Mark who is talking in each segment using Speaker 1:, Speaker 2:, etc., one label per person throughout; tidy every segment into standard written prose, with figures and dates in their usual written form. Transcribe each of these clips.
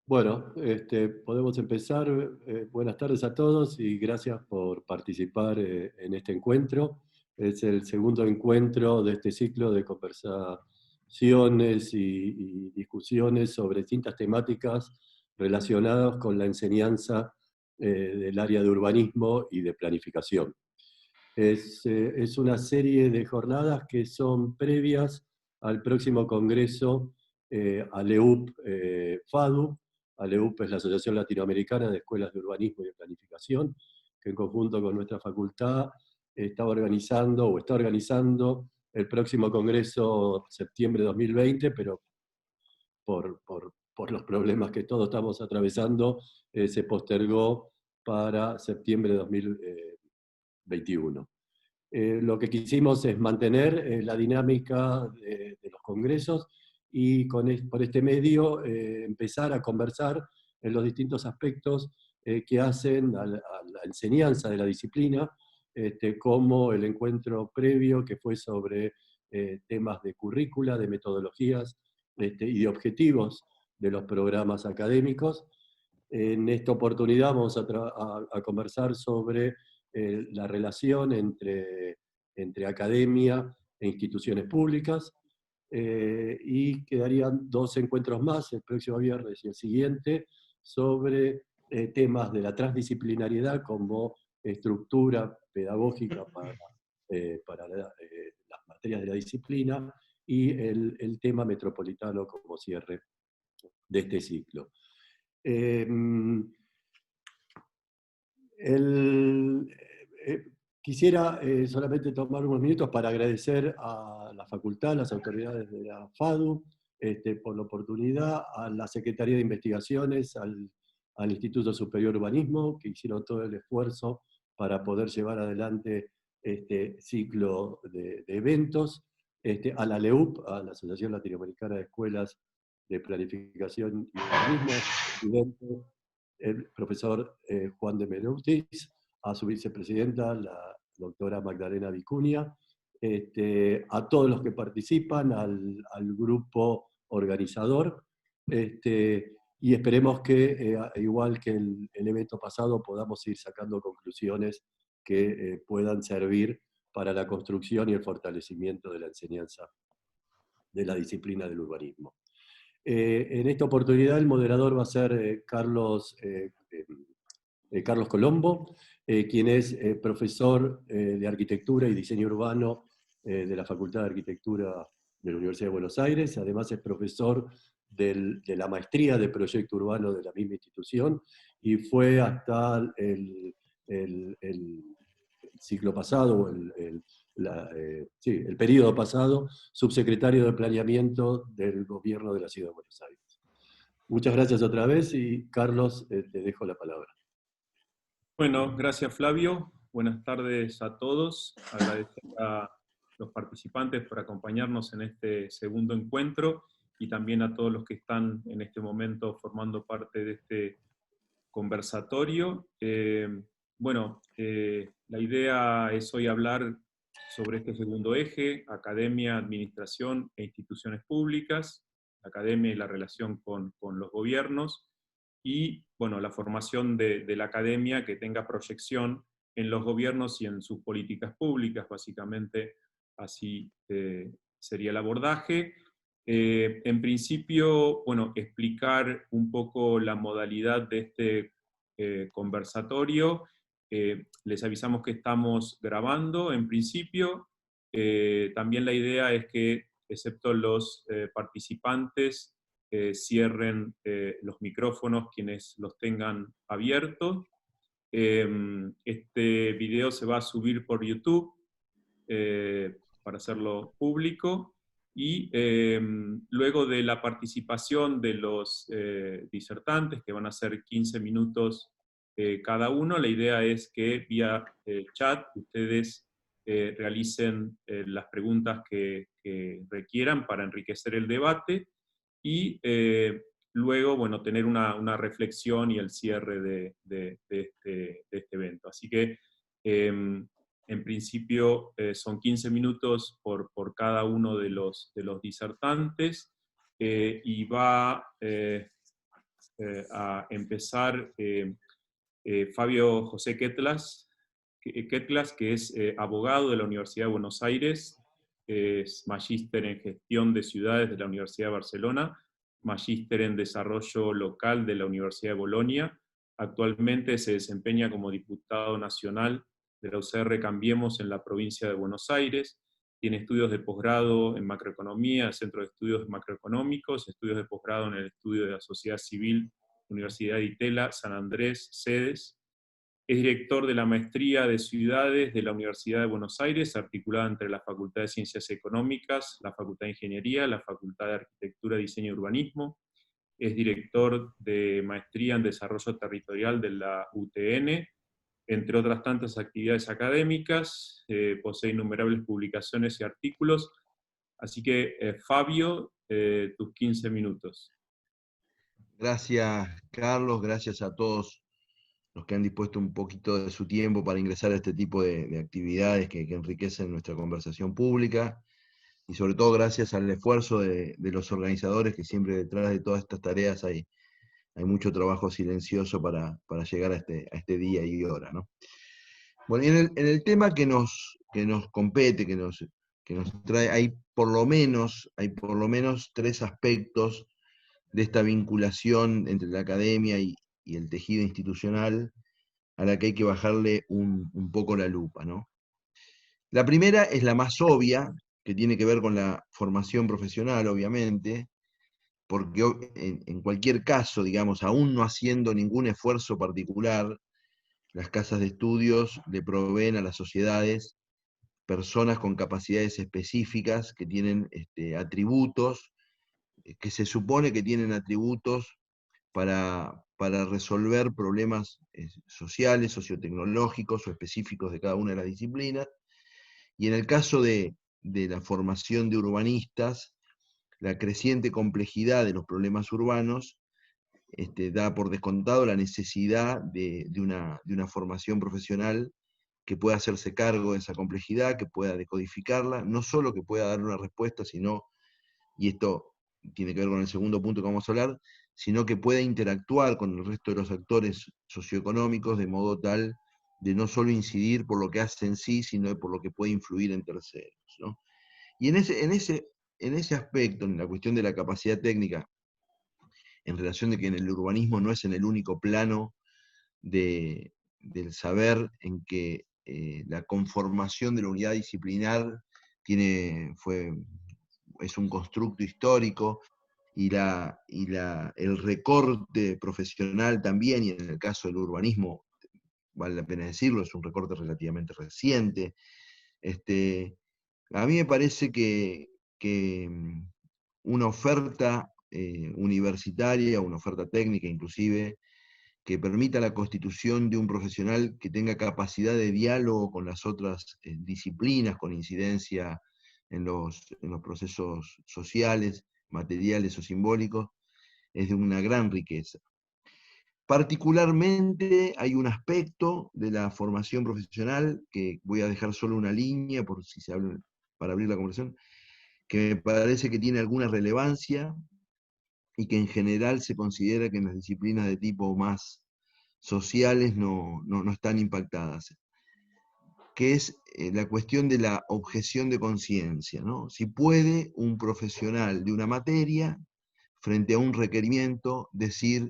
Speaker 1: Bueno, podemos empezar. Buenas tardes a todos y gracias por participar en este encuentro. Es el segundo encuentro de este ciclo de conversaciones y discusiones sobre distintas temáticas relacionadas con la enseñanza del área de urbanismo y de planificación. Es una serie de jornadas que son previas al próximo congreso ALEUP FADU. ALEUP es la Asociación Latinoamericana de Escuelas de Urbanismo y de Planificación, que en conjunto con nuestra facultad está organizando el próximo congreso septiembre de 2020, pero por los problemas que todos estamos atravesando, se postergó para septiembre de 2021. Lo que quisimos es mantener la dinámica de los congresos y por este medio empezar a conversar en los distintos aspectos que hacen a la enseñanza de la disciplina, como el encuentro previo que fue sobre temas de currícula, de metodologías y de objetivos de los programas académicos. En esta oportunidad vamos a conversar sobre la relación entre academia e instituciones públicas, y quedarían dos encuentros más, el próximo viernes y el siguiente, sobre temas de la transdisciplinariedad como estructura pedagógica para las materias de la disciplina, y el tema metropolitano como cierre de este ciclo. Quisiera solamente tomar unos minutos para agradecer a la facultad, a las autoridades de la FADU, por la oportunidad, a la Secretaría de Investigaciones, al Instituto Superior de Urbanismo, que hicieron todo el esfuerzo para poder llevar adelante este ciclo de eventos, a la LEUP, a la Asociación Latinoamericana de Escuelas de Planificación y Urbanismo, el profesor Juan de Meneutis, a su vicepresidenta, la doctora Magdalena Vicuña, a todos los que participan, al grupo organizador, y esperemos que, igual que el evento pasado, podamos ir sacando conclusiones que puedan servir para la construcción y el fortalecimiento de la enseñanza de la disciplina del urbanismo. En esta oportunidad el moderador va a ser Carlos Colombo, quien es profesor de Arquitectura y Diseño Urbano de la Facultad de Arquitectura de la Universidad de Buenos Aires. Además es profesor de la maestría de Proyecto Urbano de la misma institución, y fue hasta el ciclo pasado, el periodo pasado, subsecretario de Planeamiento del Gobierno de la Ciudad de Buenos Aires. Muchas gracias otra vez, y Carlos, te dejo la palabra.
Speaker 2: Bueno, gracias Flavio. Buenas tardes a todos. Agradecer a los participantes por acompañarnos en este segundo encuentro, y también a todos los que están en este momento formando parte de este conversatorio. La idea es hoy hablar sobre este segundo eje: academia, administración e instituciones públicas, la academia y la relación con los gobiernos, y bueno, la formación de la academia que tenga proyección en los gobiernos y en sus políticas públicas. Básicamente así sería el abordaje. En principio, bueno, explicar un poco la modalidad de este conversatorio. Les avisamos que estamos grabando en principio. También la idea es que, excepto los participantes, cierren los micrófonos quienes los tengan abiertos. Este video se va a subir por YouTube para hacerlo público, y luego de la participación de los disertantes, que van a ser 15 minutos cada uno, la idea es que vía chat ustedes realicen las preguntas que requieran para enriquecer el debate, y luego, bueno, tener una reflexión y el cierre de este evento. Así que, en principio, son 15 minutos por cada uno de los disertantes, y va a empezar Fabio José Quetlas, que es abogado de la Universidad de Buenos Aires, es magíster en gestión de ciudades de la Universidad de Barcelona, magíster en desarrollo local de la Universidad de Bolonia. Actualmente se desempeña como diputado nacional de la UCR Cambiemos en la provincia de Buenos Aires. Tiene estudios de posgrado en macroeconomía, Centro de Estudios Macroeconómicos, estudios de posgrado en el estudio de la sociedad civil, Universidad de Itela, San Andrés, sedes. Es director de la Maestría de Ciudades de la Universidad de Buenos Aires, articulada entre la Facultad de Ciencias Económicas, la Facultad de Ingeniería, la Facultad de Arquitectura, Diseño y Urbanismo. Es director de Maestría en Desarrollo Territorial de la UTN, entre otras tantas actividades académicas. Posee innumerables publicaciones y artículos. Así que, Fabio, tus 15 minutos.
Speaker 3: Gracias, Carlos, gracias a todos los que han dispuesto un poquito de su tiempo para ingresar a este tipo de actividades que enriquecen nuestra conversación pública, y sobre todo gracias al esfuerzo de los organizadores, que siempre detrás de todas estas tareas hay mucho trabajo silencioso para llegar a este día y hora, ¿no? Bueno, en el tema que nos compete, que nos trae, hay por lo menos 3 aspectos de esta vinculación entre la academia y el tejido institucional, a la que hay que bajarle un poco la lupa, ¿no? La primera es la más obvia, que tiene que ver con la formación profesional, obviamente, porque en cualquier caso, digamos, aún no haciendo ningún esfuerzo particular, las casas de estudios le proveen a las sociedades personas con capacidades específicas que tienen atributos, que se supone que tienen atributos para resolver problemas sociales, sociotecnológicos o específicos de cada una de las disciplinas. Y en el caso de la formación de urbanistas, la creciente complejidad de los problemas urbanos da por descontado la necesidad de una formación profesional que pueda hacerse cargo de esa complejidad, que pueda decodificarla, no solo que pueda dar una respuesta, sino, y esto tiene que ver con el segundo punto que vamos a hablar, sino que pueda interactuar con el resto de los actores socioeconómicos de modo tal de no solo incidir por lo que hace en sí, sino por lo que puede influir en terceros, ¿no? Y en ese aspecto, en la cuestión de la capacidad técnica, en relación de que en el urbanismo no es en el único plano del saber en que la conformación de la unidad disciplinar es un constructo histórico, y el recorte profesional también, y en el caso del urbanismo, vale la pena decirlo, es un recorte relativamente reciente. A mí me parece que una oferta universitaria, una oferta técnica inclusive, que permita la constitución de un profesional que tenga capacidad de diálogo con las otras disciplinas, con incidencia en los procesos sociales, materiales o simbólicos, es de una gran riqueza. Particularmente hay un aspecto de la formación profesional, que voy a dejar solo una línea por si se habla, para abrir la conversación, que me parece que tiene alguna relevancia y que en general se considera que en las disciplinas de tipo más sociales no están impactadas, que es la cuestión de la objeción de conciencia, ¿no? Si puede un profesional de una materia, frente a un requerimiento, decir: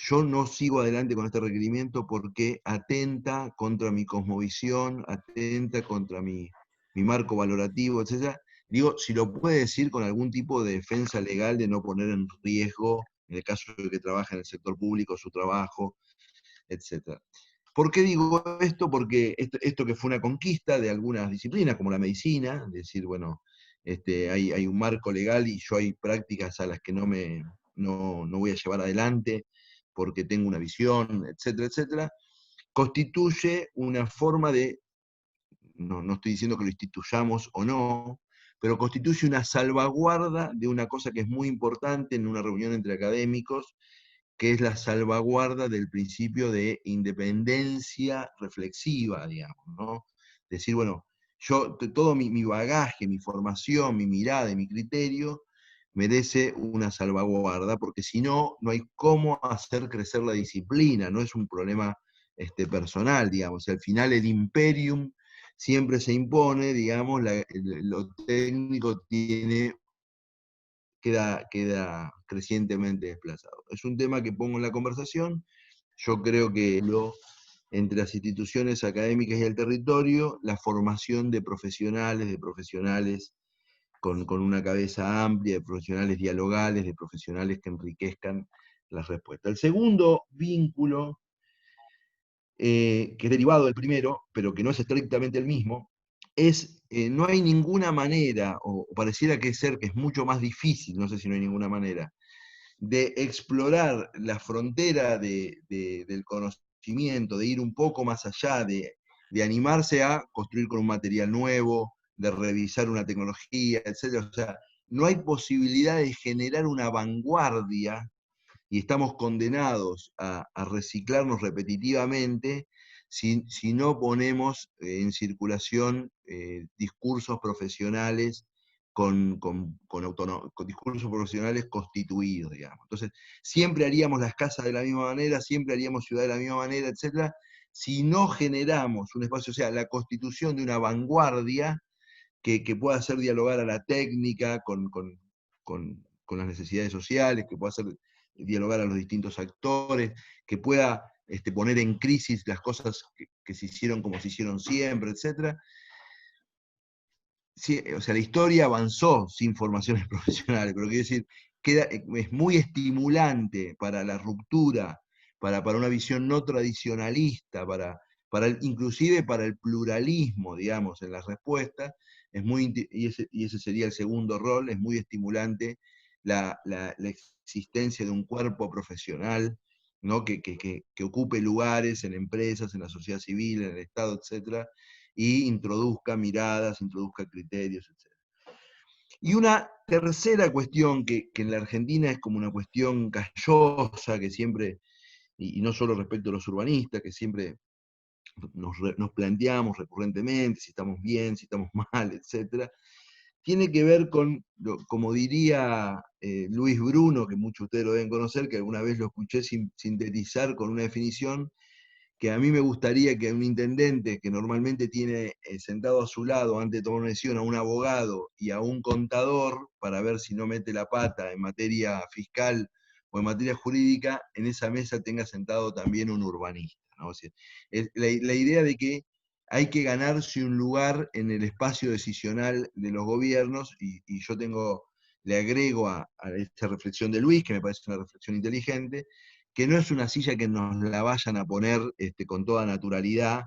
Speaker 3: yo no sigo adelante con este requerimiento porque atenta contra mi cosmovisión, atenta contra mi marco valorativo, etc. Digo, si lo puede decir con algún tipo de defensa legal de no poner en riesgo, en el caso de que trabaje en el sector público, su trabajo, etc. ¿Por qué digo esto? Porque esto que fue una conquista de algunas disciplinas, como la medicina, es decir, bueno, hay un marco legal y yo hay prácticas a las que no voy a llevar adelante porque tengo una visión, etcétera, etcétera, constituye una forma de, no estoy diciendo que lo instituyamos o no, pero constituye una salvaguarda de una cosa que es muy importante en una reunión entre académicos, que es la salvaguarda del principio de independencia reflexiva, digamos, ¿no? Decir, bueno, todo mi bagaje, mi formación, mi mirada y mi criterio merece una salvaguarda, porque si no, no hay cómo hacer crecer la disciplina, no es un problema personal, digamos. Al final el imperium siempre se impone, digamos, lo técnico queda crecientemente desplazado. Es un tema que pongo en la conversación. Yo creo que entre las instituciones académicas y el territorio, la formación de profesionales con una cabeza amplia, de profesionales dialogales, de profesionales que enriquezcan las respuestas. El segundo vínculo, que es derivado del primero, pero que no es estrictamente el mismo, es, no hay ninguna manera, o pareciera que es mucho más difícil, no sé si no hay ninguna manera, de explorar la frontera del conocimiento, de ir un poco más allá, de animarse a construir con un material nuevo, de revisar una tecnología, etc. O sea, no hay posibilidad de generar una vanguardia y estamos condenados a reciclarnos repetitivamente si no ponemos en circulación discursos profesionales con discursos profesionales constituidos, digamos. Entonces, siempre haríamos las casas de la misma manera, siempre haríamos ciudad de la misma manera, etc. Si no generamos un espacio, o sea, la constitución de una vanguardia que pueda hacer dialogar a la técnica con las necesidades sociales, que pueda hacer dialogar a los distintos actores, que pueda poner en crisis las cosas que se hicieron como se hicieron siempre, etc. Sí, o sea, la historia avanzó sin formaciones profesionales, pero quiero decir, es muy estimulante para la ruptura, para una visión no tradicionalista, inclusive para el pluralismo, digamos, en las respuestas, y ese sería el segundo rol, es muy estimulante la existencia de un cuerpo profesional, ¿no? que ocupe lugares en empresas, en la sociedad civil, en el Estado, etcétera, y introduzca miradas, introduzca criterios, etc. Y una tercera cuestión que en la Argentina es como una cuestión callosa, que siempre, y no solo respecto a los urbanistas, que siempre nos planteamos recurrentemente si estamos bien, si estamos mal, etc., tiene que ver con, como diría Luis Bruno, que muchos de ustedes lo deben conocer, que alguna vez lo escuché sintetizar con una definición, que a mí me gustaría que un intendente que normalmente tiene sentado a su lado antes de tomar una decisión a un abogado y a un contador para ver si no mete la pata en materia fiscal o en materia jurídica, en esa mesa tenga sentado también un urbanista, ¿no? O sea, la idea de que hay que ganarse un lugar en el espacio decisional de los gobiernos, y yo le agrego a esta reflexión de Luis, que me parece una reflexión inteligente, que no es una silla que nos la vayan a poner con toda naturalidad,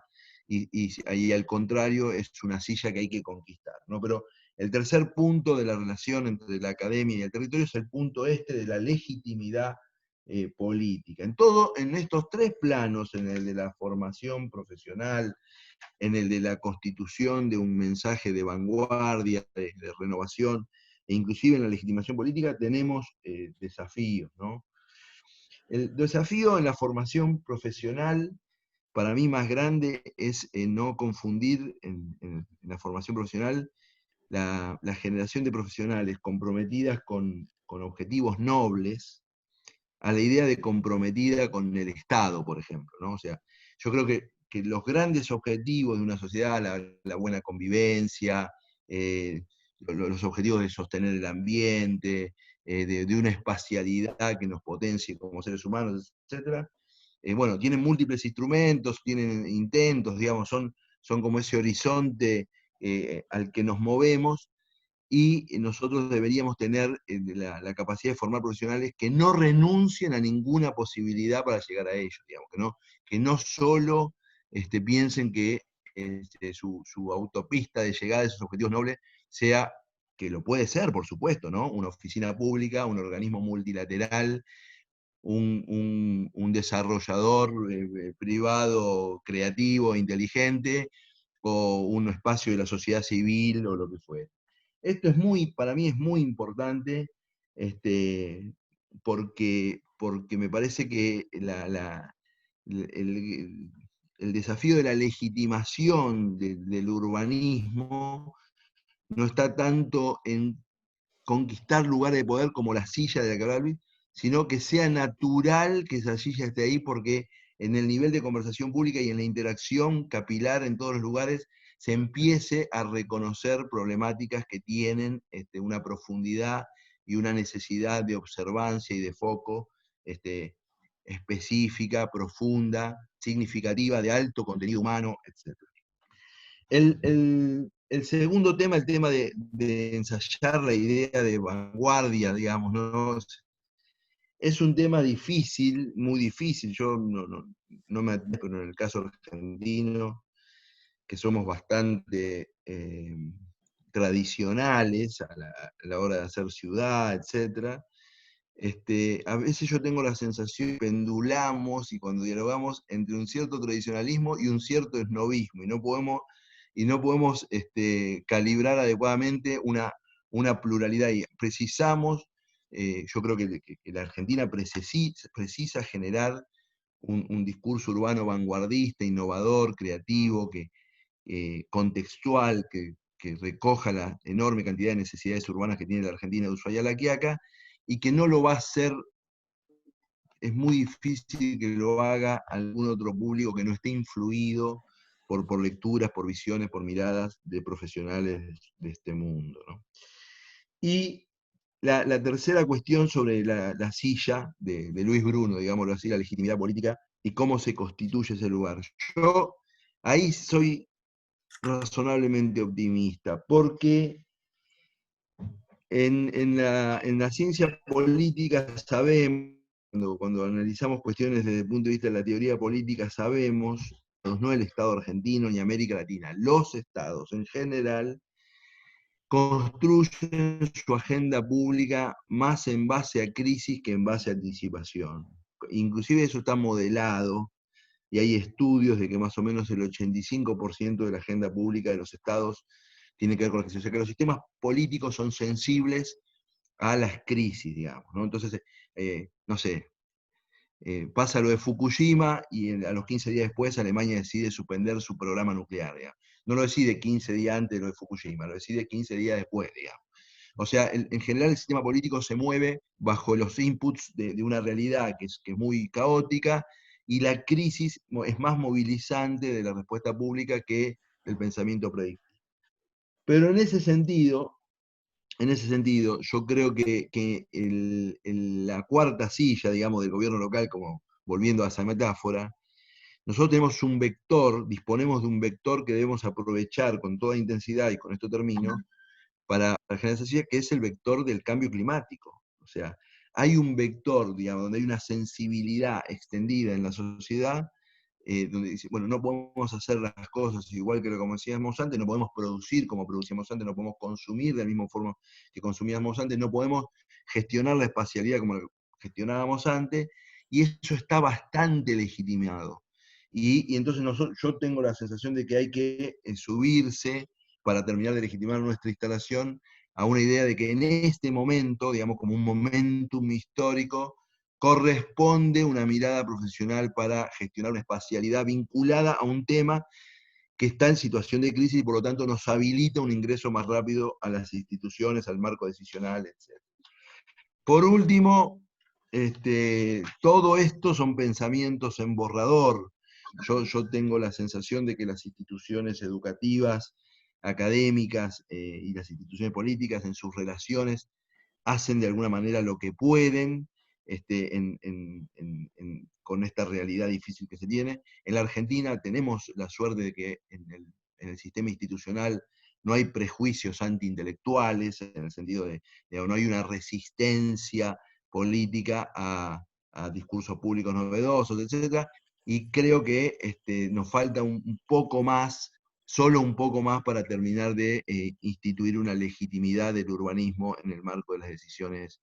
Speaker 3: y al contrario, es una silla que hay que conquistar, ¿no? Pero el tercer punto de la relación entre la academia y el territorio es el punto de la legitimidad política. En estos tres planos, en el de la formación profesional, en el de la constitución de un mensaje de vanguardia, de renovación, e inclusive en la legitimación política, tenemos desafíos, ¿no? El desafío en la formación profesional, para mí más grande, es no confundir en la formación profesional la generación de profesionales comprometidas con objetivos nobles a la idea de comprometida con el Estado, por ejemplo, ¿no? O sea, yo creo que los grandes objetivos de una sociedad, la buena convivencia, los objetivos de sostener el ambiente, de una espacialidad que nos potencie como seres humanos, etc. Bueno, tienen múltiples instrumentos, tienen intentos, digamos, son como ese horizonte al que nos movemos, y nosotros deberíamos tener la capacidad de formar profesionales que no renuncien a ninguna posibilidad para llegar a ellos, digamos, que no solo piensen que su autopista de llegada a esos objetivos nobles sea, que lo puede ser, por supuesto, ¿no? Una oficina pública, un organismo multilateral, un desarrollador privado, creativo, inteligente, o un espacio de la sociedad civil, o lo que fuera. Esto para mí es muy importante, porque me parece que el desafío de la legitimación del urbanismo no está tanto en conquistar lugares de poder como la silla de la que hablaba Luis, sino que sea natural que esa silla esté ahí, porque en el nivel de conversación pública y en la interacción capilar en todos los lugares se empiece a reconocer problemáticas que tienen una profundidad y una necesidad de observancia y de foco específica, profunda, significativa, de alto contenido humano, etc. El segundo tema, el tema de ensayar la idea de vanguardia, digamos, ¿no? Es un tema difícil, muy difícil. Yo no me atrevo, pero en el caso argentino, que somos bastante tradicionales a la hora de hacer ciudad, etc. A veces yo tengo la sensación que pendulamos, y cuando dialogamos, entre un cierto tradicionalismo y un cierto esnovismo, y no podemos calibrar adecuadamente una pluralidad. Y precisamos, yo creo que la Argentina precisa generar un discurso urbano vanguardista, innovador, creativo, contextual, que recoja la enorme cantidad de necesidades urbanas que tiene la Argentina de Ushuaia a La Quiaca, y que no lo va a hacer, es muy difícil que lo haga algún otro público que no esté influido por lecturas, por visiones, por miradas de profesionales de este mundo, ¿no? Y la tercera cuestión sobre la silla de Luis Bruno, digámoslo así, la legitimidad política y cómo se constituye ese lugar. Yo ahí soy razonablemente optimista, porque en la ciencia política sabemos, cuando analizamos cuestiones desde el punto de vista de la teoría política, sabemos, no el Estado argentino ni América Latina, los estados en general construyen su agenda pública más en base a crisis que en base a anticipación. Inclusive eso está modelado, y hay estudios de que más o menos el 85% de la agenda pública de los estados tiene que ver con la crisis. O sea que los sistemas políticos son sensibles a las crisis, digamos, ¿no? Entonces, no sé, pasa lo de Fukushima y a los 15 días después Alemania decide suspender su programa nuclear, digamos. No lo decide 15 días antes de lo de Fukushima, lo decide 15 días después, digamos. O sea, en general el sistema político se mueve bajo los inputs de una realidad que es muy caótica, y la crisis es más movilizante de la respuesta pública que el pensamiento predictivo. Pero en ese sentido, yo creo que la cuarta silla, digamos, del gobierno local, como volviendo a esa metáfora, nosotros tenemos un vector, disponemos de un vector que debemos aprovechar con toda intensidad, y con esto termino, para generar esa silla, que es el vector del cambio climático. O sea, hay un vector, digamos, donde hay una sensibilidad extendida en la sociedad, donde dice, bueno, no podemos hacer las cosas igual que lo como hacíamos antes, no podemos producir como producíamos antes, no podemos consumir de la misma forma que consumíamos antes, no podemos gestionar la espacialidad como lo gestionábamos antes, y eso está bastante legitimado. Y entonces yo tengo la sensación de que hay que subirse, para terminar de legitimar nuestra instalación, a una idea de que en este momento, digamos, como un momentum histórico, corresponde una mirada profesional para gestionar una espacialidad vinculada a un tema que está en situación de crisis, y por lo tanto nos habilita un ingreso más rápido a las instituciones, al marco decisional, etc. Por último, todo esto son pensamientos en borrador. Yo tengo la sensación de que las instituciones educativas, académicas y las instituciones políticas, en sus relaciones, hacen de alguna manera lo que pueden con esta realidad difícil que se tiene. En la Argentina tenemos la suerte de que en el sistema institucional no hay prejuicios antiintelectuales, en el sentido de no hay una resistencia política a discursos públicos novedosos, etc. Y creo que nos falta un poco más, solo un poco más, para terminar de instituir una legitimidad del urbanismo en el marco de las decisiones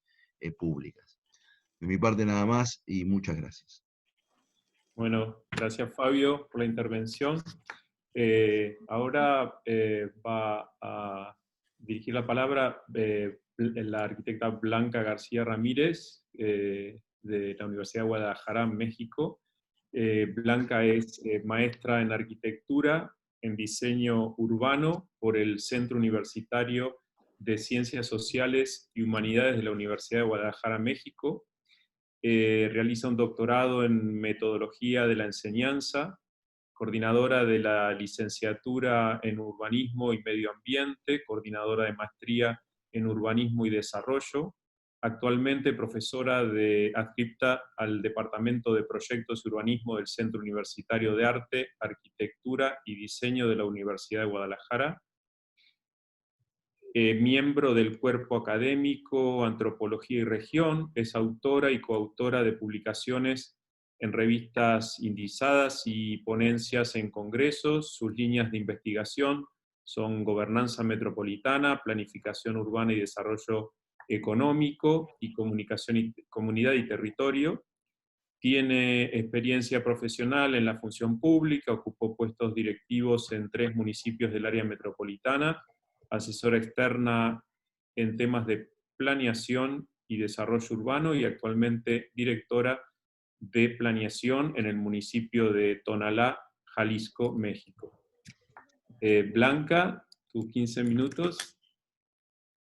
Speaker 3: públicas. De mi parte nada más y muchas gracias.
Speaker 2: Bueno, gracias Fabio por la intervención. Ahora va a dirigir la palabra la arquitecta Blanca García Ramírez, de la Universidad de Guadalajara, México. Blanca es maestra en arquitectura, en diseño urbano por el Centro Universitario de Ciencias Sociales y Humanidades de la Universidad de Guadalajara, México. Realiza un doctorado en metodología de la enseñanza, coordinadora de la licenciatura en urbanismo y medio ambiente, coordinadora de maestría en urbanismo y desarrollo, actualmente profesora adscripta al Departamento de Proyectos y Urbanismo del Centro Universitario de Arte, Arquitectura y Diseño de la Universidad de Guadalajara, miembro del cuerpo académico Antropología y Región, es autora y coautora de publicaciones en revistas indizadas y ponencias en congresos. Sus líneas de investigación son gobernanza metropolitana, planificación urbana y desarrollo económico, y comunicación, comunidad y territorio. Tiene experiencia profesional en la función pública, ocupó puestos directivos en 3 municipios del área metropolitana, asesora externa en temas de planeación y desarrollo urbano, y actualmente directora de planeación en el municipio de Tonalá, Jalisco, México. Blanca, tus 15 minutos.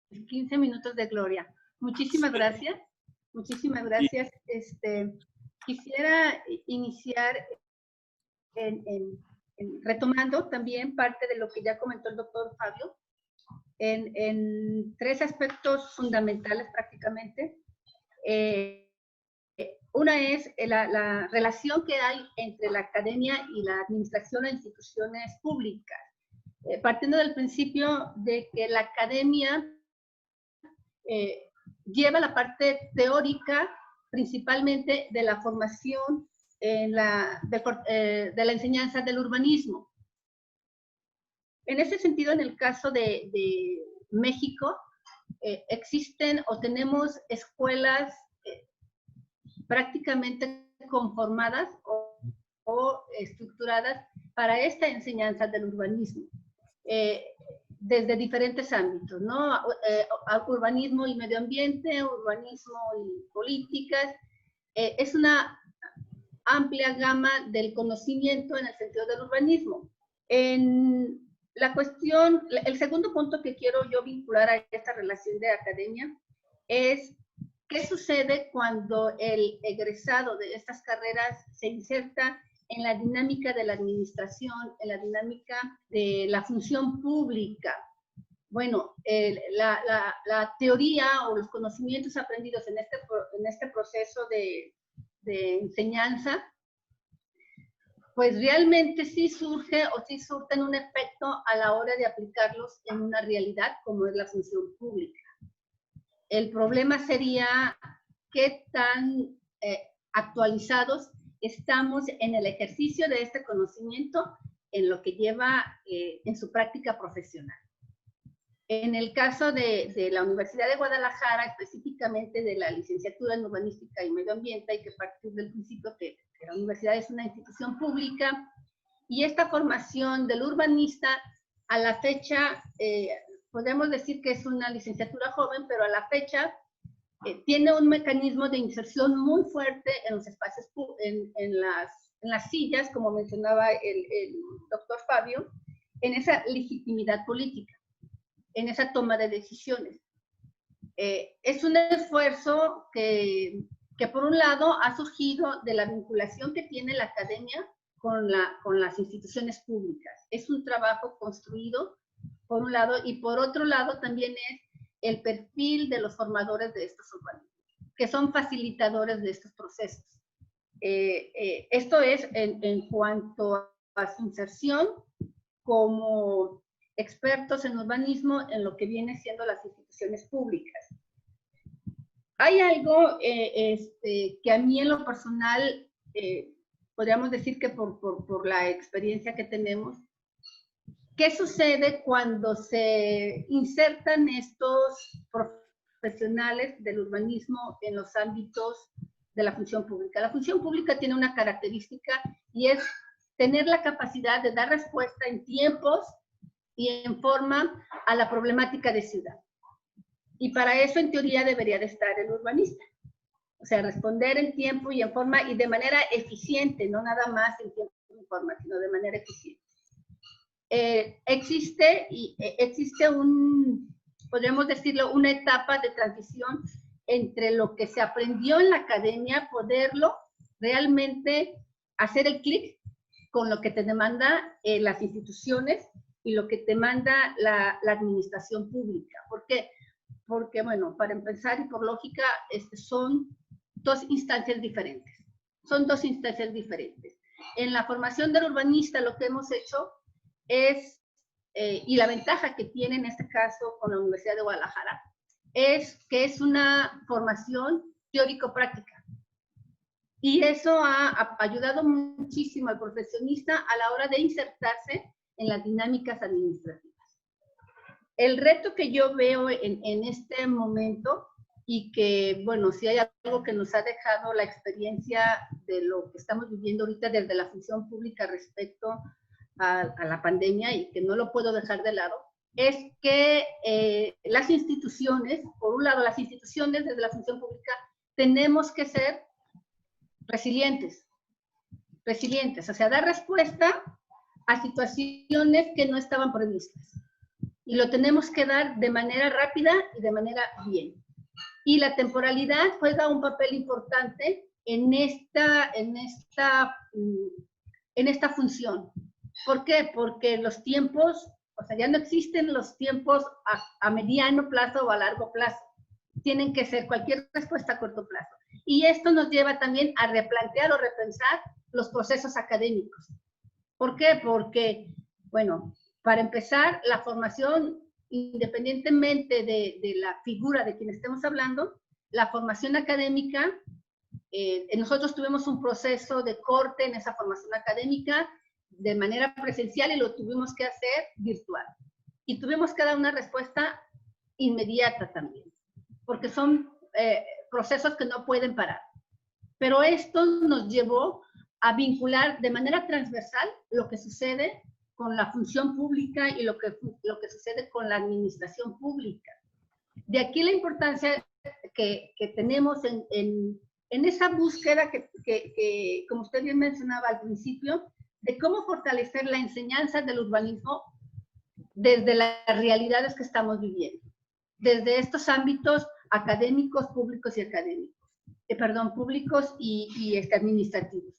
Speaker 4: 15 minutos de gloria. Muchísimas gracias. Muchísimas gracias. Quisiera iniciar retomando también parte de lo que ya comentó el doctor Fabio, en 3 aspectos fundamentales prácticamente. Una es la relación que hay entre la academia y la administración de instituciones públicas, partiendo del principio de que la academia lleva la parte teórica principalmente de la formación de la enseñanza del urbanismo. En ese sentido, en el caso de México, existen o tenemos escuelas prácticamente conformadas o estructuradas para esta enseñanza del urbanismo, desde diferentes ámbitos, ¿no? Urbanismo y medio ambiente, urbanismo y políticas. Es una amplia gama del conocimiento en el sentido del urbanismo. En la cuestión, el segundo punto que quiero yo vincular a esta relación de academia es qué sucede cuando el egresado de estas carreras se inserta en la dinámica de la administración, en la dinámica de la función pública. Bueno, la teoría o los conocimientos aprendidos en este proceso de enseñanza, pues realmente sí surge o sí surten un efecto a la hora de aplicarlos en una realidad como es la función pública. El problema sería qué tan actualizados estamos en el ejercicio de este conocimiento en lo que lleva en su práctica profesional. En el caso de la Universidad de Guadalajara, específicamente de la licenciatura en Urbanística y Medio Ambiente, hay que partir del principio que la universidad es una institución pública, y esta formación del urbanista a la fecha, podemos decir que es una licenciatura joven, pero a la fecha tiene un mecanismo de inserción muy fuerte en los espacios, en las sillas, como mencionaba el doctor Fabio, en esa legitimidad política, en esa toma de decisiones. Es un esfuerzo que por un lado ha surgido de la vinculación que tiene la academia con las instituciones públicas. Es un trabajo construido, por un lado, y por otro lado también es el perfil de los formadores de estos urbanismos, que son facilitadores de estos procesos. Esto es en cuanto a su inserción como expertos en urbanismo en lo que viene siendo las instituciones públicas. Hay algo que a mí en lo personal, podríamos decir que por la experiencia que tenemos, ¿qué sucede cuando se insertan estos profesionales del urbanismo en los ámbitos de la función pública? La función pública tiene una característica y es tener la capacidad de dar respuesta en tiempos y en forma a la problemática de ciudad. Y para eso, en teoría, debería de estar el urbanista. O sea, responder en tiempo y en forma y de manera eficiente, no nada más en tiempo y en forma, sino de manera eficiente. Existe podríamos decirlo, una etapa de transición entre lo que se aprendió en la academia, poderlo realmente hacer el clic con lo que te demanda las instituciones y lo que te manda la administración pública. ¿Por qué? Porque, bueno, para empezar y por lógica, son dos instancias diferentes. Son dos instancias diferentes. En la formación del urbanista lo que hemos hecho es, y la ventaja que tiene en este caso con la Universidad de Guadalajara, es que es una formación teórico-práctica. Y eso ha ayudado muchísimo al profesionista a la hora de insertarse en las dinámicas administrativas. El reto que yo veo en este momento, y que, bueno, si hay algo que nos ha dejado la experiencia de lo que estamos viviendo ahorita desde la función pública respecto a la pandemia, y que no lo puedo dejar de lado, es que las instituciones, por un lado, las instituciones desde la función pública, tenemos que ser resilientes, o sea, dar respuesta a situaciones que no estaban previstas. Y lo tenemos que dar de manera rápida y de manera bien. Y la temporalidad juega un papel importante en esta función. ¿Por qué? Porque los tiempos, o sea, ya no existen los tiempos a mediano plazo o a largo plazo. Tienen que ser cualquier respuesta a corto plazo. Y esto nos lleva también a replantear o repensar los procesos académicos. ¿Por qué? Porque, bueno, para empezar, la formación, independientemente de la figura de quien estemos hablando, la formación académica, nosotros tuvimos un proceso de corte en esa formación académica de manera presencial y lo tuvimos que hacer virtual. Y tuvimos que dar una respuesta inmediata también, porque son procesos que no pueden parar. Pero esto nos llevó a vincular de manera transversal lo que sucede con la función pública y lo que sucede con la administración pública. De aquí la importancia que tenemos en esa búsqueda que, como usted bien mencionaba al principio, de cómo fortalecer la enseñanza del urbanismo desde las realidades que estamos viviendo, desde estos ámbitos académicos, públicos y académicos, públicos y administrativos.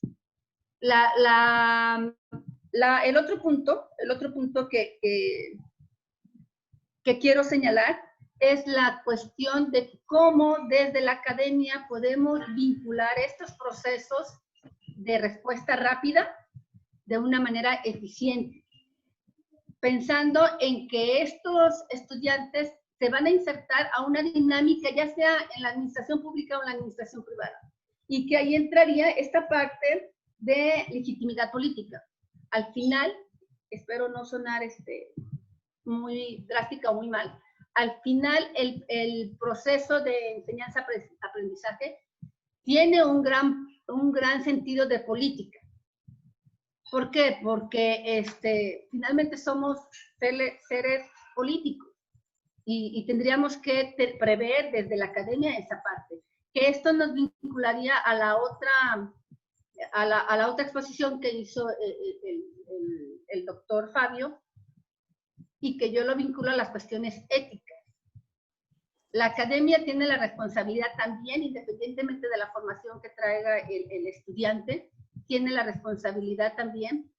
Speaker 4: El otro punto que quiero señalar es la cuestión de cómo desde la academia podemos vincular estos procesos de respuesta rápida de una manera eficiente, pensando en que estos estudiantes se van a insertar a una dinámica, ya sea en la administración pública o en la administración privada, y que ahí entraría esta parte de legitimidad política. Al final, espero no sonar muy drástica o muy mal, al final el proceso de enseñanza-aprendizaje tiene un gran sentido de política. ¿Por qué? Porque finalmente somos seres políticos y tendríamos que prever desde la academia esa parte. Que esto nos vincularía a la otra exposición que hizo el doctor Fabio, y que yo lo vinculo a las cuestiones éticas. La academia tiene la responsabilidad también, independientemente de la formación que traiga el estudiante, tiene la responsabilidad también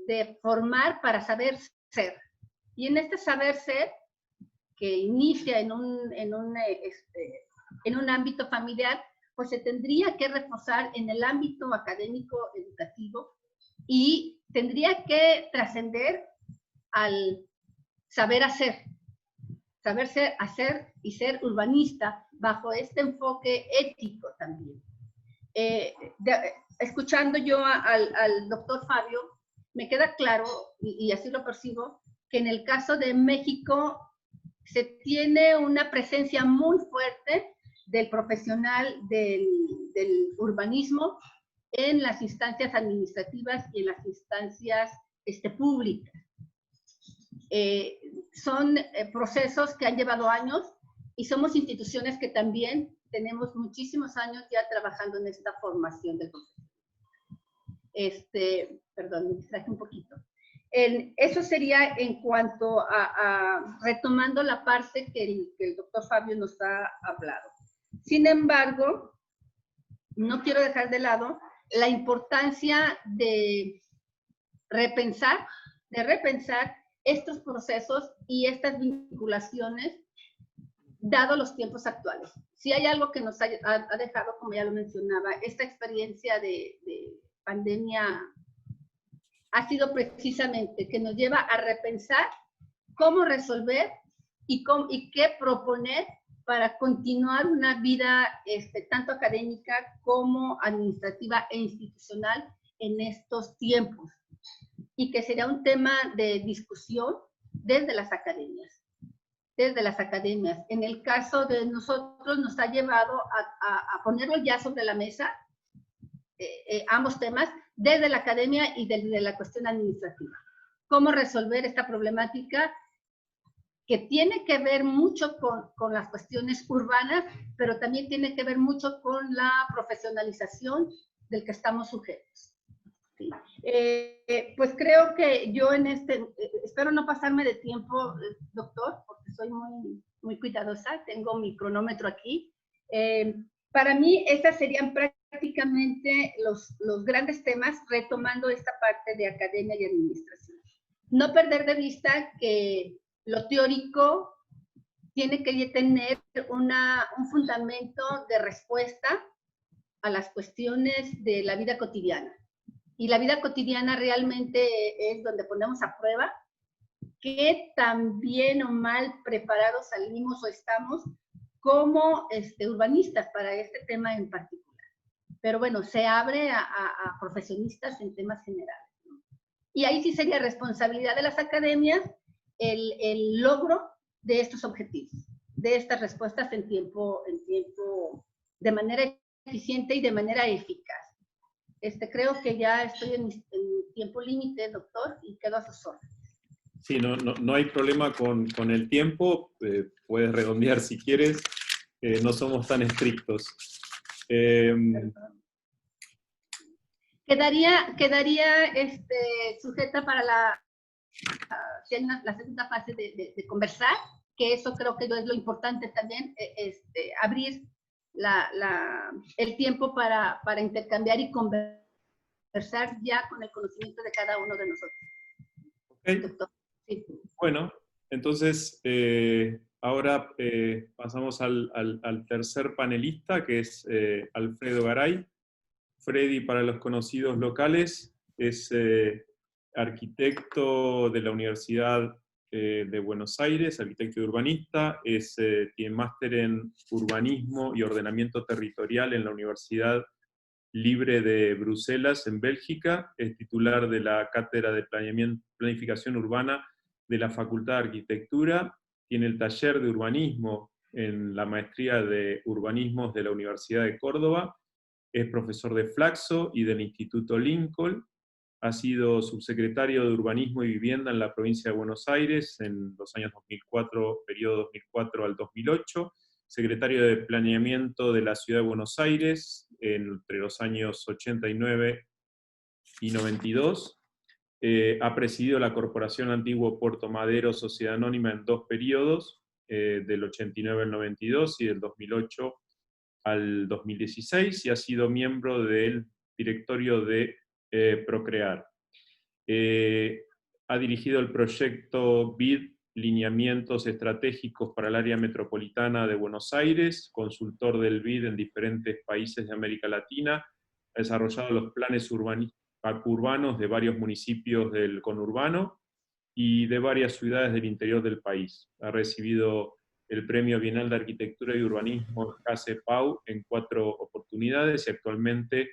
Speaker 4: de formar para saber ser. Y en este saber ser, inicia en un ámbito familiar, pues se tendría que reforzar en el ámbito académico educativo y tendría que trascender al saber hacer y ser urbanista bajo este enfoque ético también. Escuchando yo al doctor Fabio, me queda claro, y así lo percibo, que en el caso de México se tiene una presencia muy fuerte del profesional del urbanismo en las instancias administrativas y en las instancias públicas. Son procesos que han llevado años y somos instituciones que también tenemos muchísimos años ya trabajando en esta formación del profesional. Perdón, me distraje un poquito. Eso sería en cuanto a retomando la parte que el doctor Fabio nos ha hablado. Sin embargo, no quiero dejar de lado la importancia de repensar estos procesos y estas vinculaciones dado los tiempos actuales. Si hay algo que nos ha dejado, como ya lo mencionaba, esta experiencia de pandemia ha sido precisamente que nos lleva a repensar cómo resolver y qué proponer para continuar una vida tanto académica como administrativa e institucional en estos tiempos. Y que sería un tema de discusión desde las academias. En el caso de nosotros nos ha llevado a ponerlo ya sobre la mesa, ambos temas, desde la academia y desde la cuestión administrativa. Cómo resolver esta problemática que tiene que ver mucho con las cuestiones urbanas, pero también tiene que ver mucho con la profesionalización del que estamos sujetos. Sí. Pues creo que yo espero no pasarme de tiempo, doctor, porque soy muy, muy cuidadosa, tengo mi cronómetro aquí. Para mí, esas serían prácticamente los grandes temas, retomando esta parte de academia y administración. No perder de vista que lo teórico tiene que tener un fundamento de respuesta a las cuestiones de la vida cotidiana. Y la vida cotidiana realmente es donde ponemos a prueba qué tan bien o mal preparados salimos o estamos como urbanistas para este tema en particular. Pero bueno, se abre a profesionistas en temas generales, ¿no? Y ahí sí sería responsabilidad de las academias el logro de estos objetivos, de estas respuestas en tiempo, de manera eficiente y de manera eficaz. Creo que ya estoy en tiempo límite, doctor, y quedo a sus órdenes.
Speaker 2: Sí, no hay problema con el tiempo, puedes redondear si quieres, no somos tan estrictos.
Speaker 4: Quedaría sujeta para la segunda fase de conversar, que eso creo que es lo importante también, abrir el tiempo para intercambiar y conversar ya con el conocimiento de cada uno de nosotros.
Speaker 2: Okay.
Speaker 4: Doctor. Sí.
Speaker 2: Bueno, entonces ahora pasamos al tercer panelista, que es Alfredo Garay. Freddy, para los conocidos locales, es arquitecto de la Universidad de Buenos Aires, arquitecto y urbanista, tiene máster en urbanismo y ordenamiento territorial en la Universidad Libre de Bruselas, en Bélgica, es titular de la Cátedra de Planificación Urbana de la Facultad de Arquitectura, tiene el taller de urbanismo en la maestría de urbanismos de la Universidad de Córdoba, es profesor de Flaxo y del Instituto Lincoln, ha sido subsecretario de Urbanismo y Vivienda en la provincia de Buenos Aires en los años 2004, periodo 2004 al 2008, secretario de Planeamiento de la Ciudad de Buenos Aires entre los años 89 y 92, ha presidido la Corporación Antiguo Puerto Madero Sociedad Anónima en 2 periodos, del 89 al 92 y del 2008 al 2016, y ha sido miembro del directorio de Procrear. Ha dirigido el proyecto BID lineamientos estratégicos para el área metropolitana de Buenos Aires, consultor del BID en diferentes países de América Latina, ha desarrollado los planes urbanos de varios municipios del conurbano y de varias ciudades del interior del país. Ha recibido el Premio Bienal de Arquitectura y Urbanismo CASE Pau en 4 oportunidades y actualmente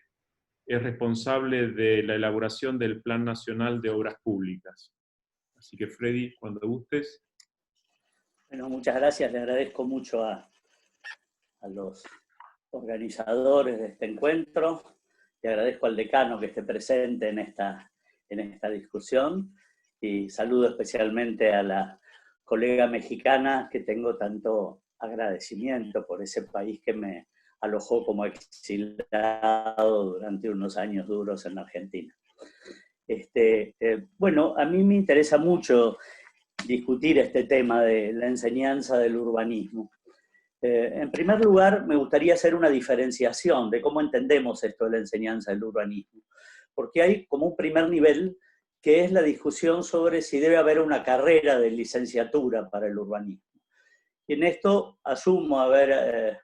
Speaker 2: es responsable de la elaboración del Plan Nacional de Obras Públicas. Así que Freddy, cuando gustes.
Speaker 5: Bueno, muchas gracias, le agradezco mucho a los organizadores de este encuentro, le agradezco al decano que esté presente en esta discusión, y saludo especialmente a la colega mexicana, que tengo tanto agradecimiento por ese país que me alojó como exiliado durante unos años duros en Argentina. Bueno, a mí me interesa mucho discutir este tema de la enseñanza del urbanismo. En primer lugar, me gustaría hacer una diferenciación de cómo entendemos esto de la enseñanza del urbanismo, porque hay como un primer nivel que es la discusión sobre si debe haber una carrera de licenciatura para el urbanismo. Y en esto asumo haber,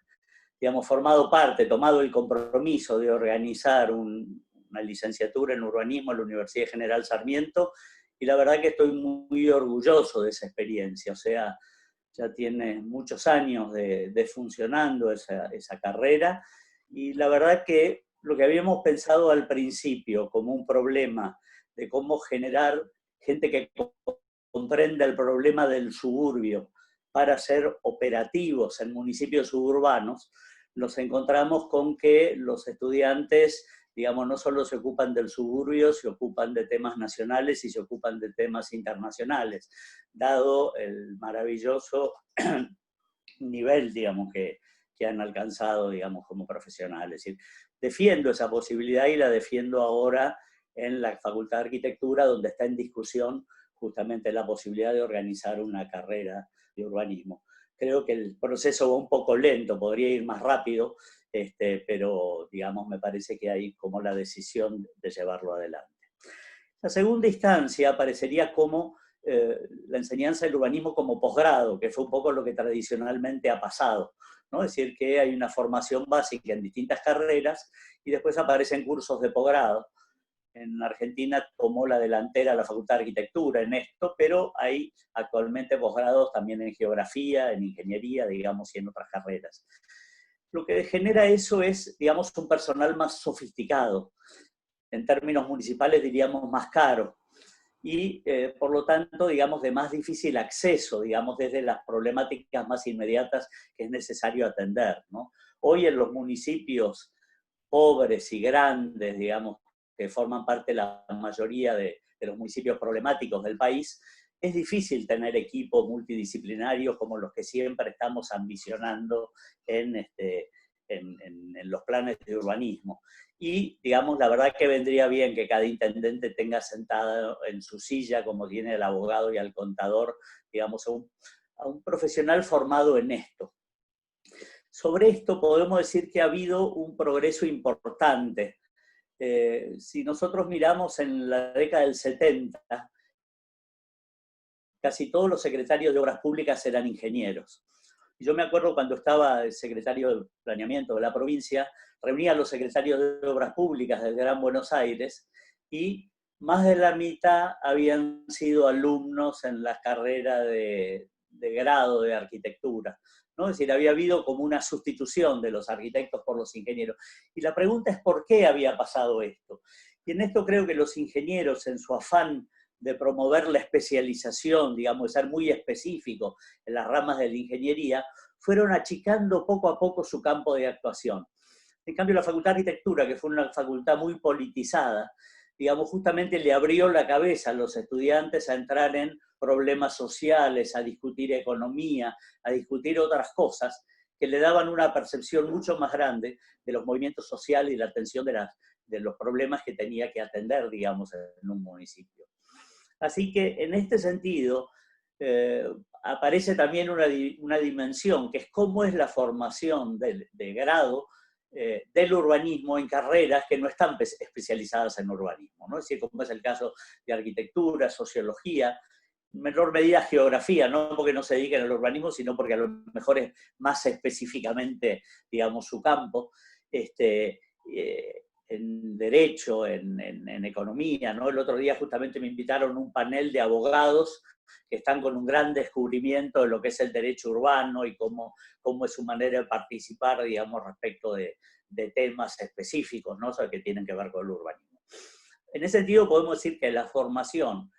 Speaker 5: digamos, formado parte, tomado el compromiso de organizar una licenciatura en urbanismo en la Universidad General Sarmiento, y la verdad que estoy muy orgulloso de esa experiencia. O sea, ya tiene muchos años de funcionando esa carrera, y la verdad que lo que habíamos pensado al principio como un problema de cómo generar gente que comprenda el problema del suburbio para ser operativos en municipios suburbanos, nos encontramos con que los estudiantes, digamos, no solo se ocupan del suburbio, se ocupan de temas nacionales y se ocupan de temas internacionales, dado el maravilloso nivel, digamos, que han alcanzado, digamos, como profesionales. Es decir, defiendo esa posibilidad y la defiendo ahora en la Facultad de Arquitectura, donde está en discusión justamente la posibilidad de organizar una carrera de urbanismo. Creo que el proceso va un poco lento, podría ir más rápido, pero digamos, me parece que hay como la decisión de llevarlo adelante. La segunda instancia aparecería como la enseñanza del urbanismo como posgrado, que fue un poco lo que tradicionalmente ha pasado, ¿no? Es decir, que hay una formación básica en distintas carreras y después aparecen cursos de posgrado. En Argentina tomó la delantera la Facultad de Arquitectura en esto, pero hay actualmente posgrados también en geografía, en ingeniería, digamos, y en otras carreras. Lo que genera eso es, digamos, un personal más sofisticado. En términos municipales diríamos más caro. Y por lo tanto, digamos, de más difícil acceso, digamos, desde las problemáticas más inmediatas que es necesario atender, ¿no? Hoy en los municipios pobres y grandes, digamos, que forman parte de la mayoría de los municipios problemáticos del país, es difícil tener equipos multidisciplinarios como los que siempre estamos ambicionando en los planes de urbanismo. Y, digamos, la verdad que vendría bien que cada intendente tenga sentado en su silla, como tiene el abogado y al contador, digamos, a un profesional formado en esto. Sobre esto podemos decir que ha habido un progreso importante. Si nosotros miramos en la década del 70, casi todos los secretarios de obras públicas eran ingenieros. Y yo me acuerdo cuando estaba el secretario de Planeamiento de la provincia, reunía a los secretarios de obras públicas del Gran Buenos Aires y más de la mitad habían sido alumnos en la carrera de grado de arquitectura, ¿no? Es decir, había habido como una sustitución de los arquitectos por los ingenieros. Y la pregunta es ¿por qué había pasado esto? Y en esto creo que los ingenieros, en su afán de promover la especialización, digamos, de ser muy específico en las ramas de la ingeniería, fueron achicando poco a poco su campo de actuación. En cambio, la Facultad de Arquitectura, que fue una facultad muy politizada, digamos, justamente le abrió la cabeza a los estudiantes a entrar en problemas sociales, a discutir economía, a discutir otras cosas que le daban una percepción mucho más grande de los movimientos sociales y la atención de los problemas que tenía que atender, digamos, en un municipio. Así que, en este sentido, aparece también una dimensión, que es cómo es la formación de grado del urbanismo en carreras que no están especializadas en urbanismo, ¿no? Es decir, como es el caso de arquitectura, sociología, menor medida geografía, no porque no se dediquen al urbanismo, sino porque a lo mejor es más específicamente, digamos, su campo, en derecho, en economía, ¿no? El otro día justamente me invitaron a un panel de abogados que están con un gran descubrimiento de lo que es el derecho urbano y cómo es su manera de participar, digamos, respecto de temas específicos, ¿no? O sea, que tienen que ver con el urbanismo. En ese sentido podemos decir que la formación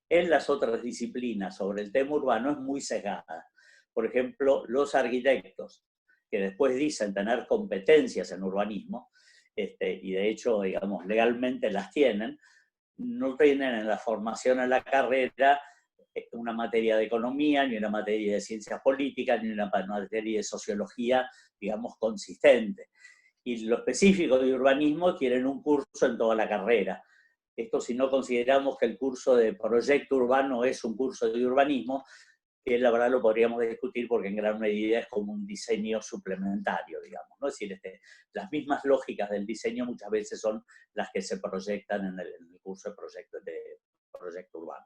Speaker 5: en las otras disciplinas sobre el tema urbano es muy sesgada. Por ejemplo, los arquitectos, que después dicen tener competencias en urbanismo, y de hecho, digamos, legalmente las tienen, no tienen en la formación en la carrera una materia de economía, ni una materia de ciencias políticas, ni una materia de sociología, digamos, consistente. Y lo específico de urbanismo tienen un curso en toda la carrera. Esto si no consideramos que el curso de proyecto urbano es un curso de urbanismo, que la verdad lo podríamos discutir porque en gran medida es como un diseño suplementario, digamos, ¿no? Es decir, las mismas lógicas del diseño muchas veces son las que se proyectan en el curso de proyecto urbano.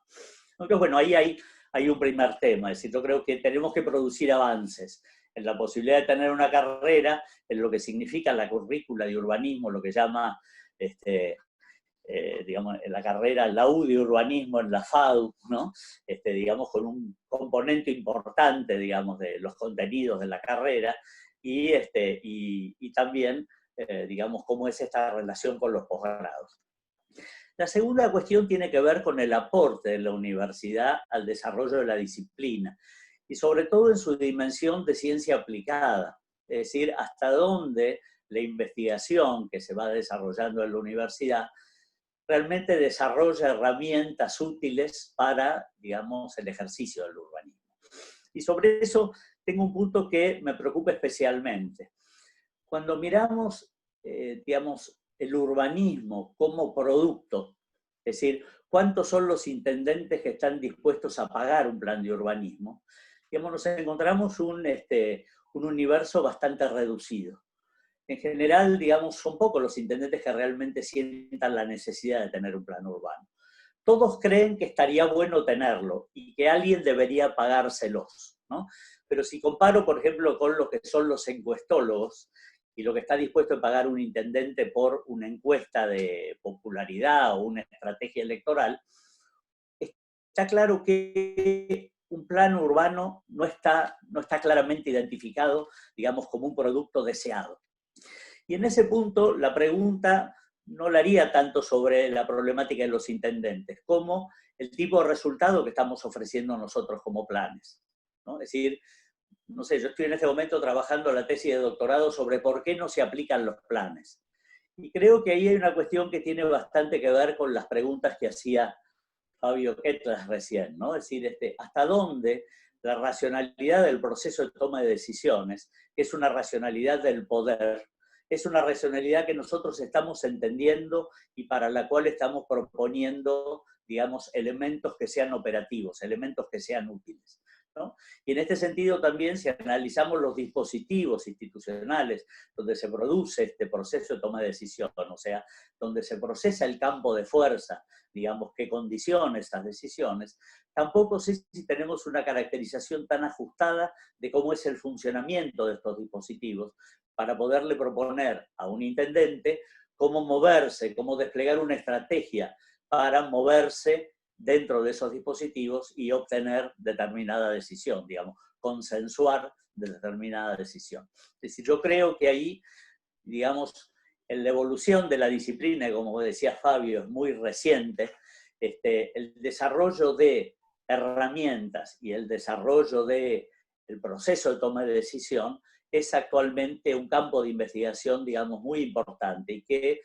Speaker 5: Entonces, bueno, ahí hay un primer tema, es decir, yo creo que tenemos que producir avances en la posibilidad de tener una carrera, en lo que significa la currícula de urbanismo, lo que llama, digamos, en la carrera, la U de urbanismo en la FADU, ¿no? Digamos, con un componente importante, digamos, de los contenidos de la carrera, y también, digamos, cómo es esta relación con los posgrados. La segunda cuestión tiene que ver con el aporte de la universidad al desarrollo de la disciplina, y sobre todo en su dimensión de ciencia aplicada, es decir, hasta dónde la investigación que se va desarrollando en la universidad realmente desarrolla herramientas útiles para, digamos, el ejercicio del urbanismo. Y sobre eso tengo un punto que me preocupa especialmente. Cuando miramos, digamos, el urbanismo como producto, es decir, cuántos son los intendentes que están dispuestos a pagar un plan de urbanismo, digamos, nos encontramos un universo bastante reducido. En general, digamos, son pocos los intendentes que realmente sientan la necesidad de tener un plan urbano. Todos creen que estaría bueno tenerlo y que alguien debería pagárselos, ¿no? Pero si comparo, por ejemplo, con lo que son los encuestólogos y lo que está dispuesto a pagar un intendente por una encuesta de popularidad o una estrategia electoral, está claro que un plan urbano no está claramente identificado, digamos, como un producto deseado. Y en ese punto la pregunta no la haría tanto sobre la problemática de los intendentes, como el tipo de resultado que estamos ofreciendo nosotros como planes, ¿no? Es decir, no sé, yo estoy en este momento trabajando la tesis de doctorado sobre por qué no se aplican los planes. Y creo que ahí hay una cuestión que tiene bastante que ver con las preguntas que hacía Fabio Ketlas recién, ¿no? Es decir, hasta dónde la racionalidad del proceso de toma de decisiones, que es una racionalidad del poder, es una racionalidad que nosotros estamos entendiendo y para la cual estamos proponiendo, digamos, elementos que sean operativos, elementos que sean útiles, ¿no? Y en este sentido también, si analizamos los dispositivos institucionales donde se produce este proceso de toma de decisión, o sea, donde se procesa el campo de fuerza, digamos, que condiciona estas decisiones, tampoco sé si tenemos una caracterización tan ajustada de cómo es el funcionamiento de estos dispositivos para poderle proponer a un intendente cómo moverse, cómo desplegar una estrategia para moverse dentro de esos dispositivos y obtener determinada decisión, digamos, consensuar de determinada decisión. Es decir, yo creo que ahí, digamos, en la evolución de la disciplina, como decía Fabio, es muy reciente, el desarrollo de herramientas y el desarrollo del proceso de toma de decisión es actualmente un campo de investigación, digamos, muy importante y que,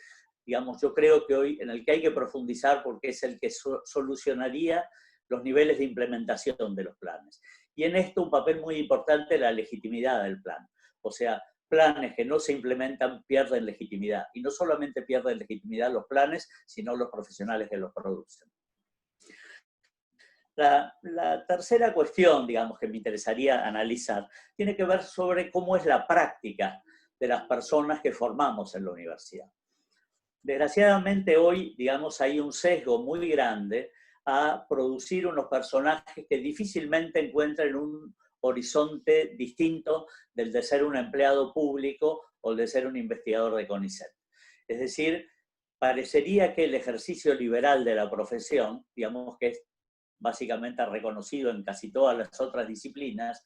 Speaker 5: digamos, yo creo que hoy en el que hay que profundizar porque es el que solucionaría los niveles de implementación de los planes. Y en esto un papel muy importante la legitimidad del plan. O sea, planes que no se implementan pierden legitimidad. Y no solamente pierden legitimidad los planes, sino los profesionales que los producen. La tercera cuestión, digamos, que me interesaría analizar, tiene que ver sobre cómo es la práctica de las personas que formamos en la universidad. Desgraciadamente hoy, digamos, hay un sesgo muy grande a producir unos personajes que difícilmente encuentren un horizonte distinto del de ser un empleado público o el de ser un investigador de CONICET. Es decir, parecería que el ejercicio liberal de la profesión, digamos que es básicamente reconocido en casi todas las otras disciplinas,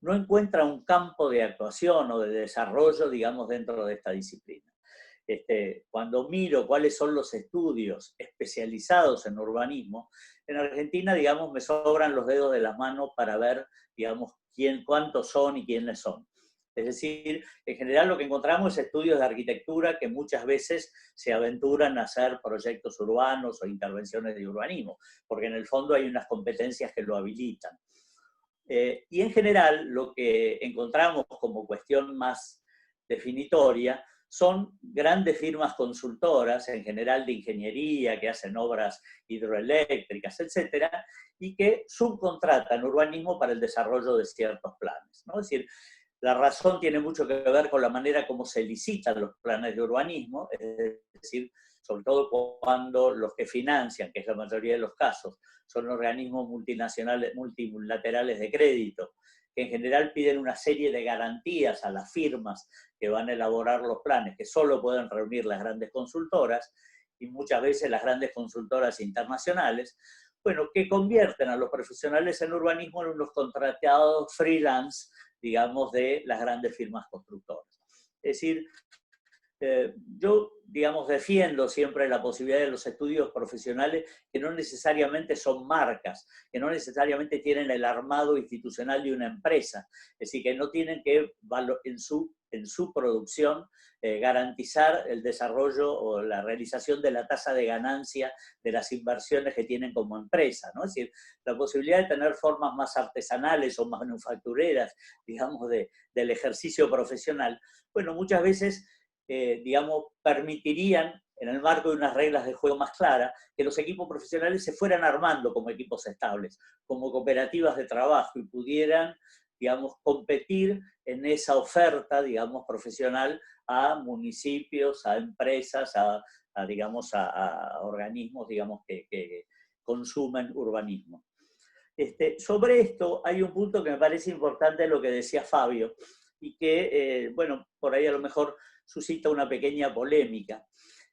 Speaker 5: no encuentra un campo de actuación o de desarrollo, digamos, dentro de esta disciplina. Cuando miro cuáles son los estudios especializados en urbanismo, en Argentina, digamos, me sobran los dedos de las manos para ver, digamos, cuántos son y quiénes son. Es decir, en general lo que encontramos es estudios de arquitectura que muchas veces se aventuran a hacer proyectos urbanos o intervenciones de urbanismo, porque en el fondo hay unas competencias que lo habilitan. Y en general lo que encontramos como cuestión más definitoria son grandes firmas consultoras, en general de ingeniería, que hacen obras hidroeléctricas, etcétera, y que subcontratan urbanismo para el desarrollo de ciertos planes, ¿no? Es decir, la razón tiene mucho que ver con la manera como se licitan los planes de urbanismo, es decir, sobre todo cuando los que financian, que es la mayoría de los casos, son organismos multinacionales, multilaterales de crédito, que en general piden una serie de garantías a las firmas que van a elaborar los planes, que solo pueden reunir las grandes consultoras, y muchas veces las grandes consultoras internacionales, bueno, que convierten a los profesionales en urbanismo en unos contratados freelance, digamos, de las grandes firmas constructoras. Es decir, yo, digamos, defiendo siempre la posibilidad de los estudios profesionales que no necesariamente son marcas, que no necesariamente tienen el armado institucional de una empresa, es decir, que no tienen que en su producción garantizar el desarrollo o la realización de la tasa de ganancia de las inversiones que tienen como empresa, ¿no? Es decir, la posibilidad de tener formas más artesanales o manufactureras, digamos, del ejercicio profesional, bueno, muchas veces digamos, permitirían, en el marco de unas reglas de juego más claras, que los equipos profesionales se fueran armando como equipos estables, como cooperativas de trabajo, y pudieran, digamos, competir en esa oferta, digamos, profesional a municipios, a empresas, digamos, a organismos, digamos, que consumen urbanismo. Sobre esto hay un punto que me parece importante, lo que decía Fabio, y que, bueno, por ahí a lo mejor suscita una pequeña polémica.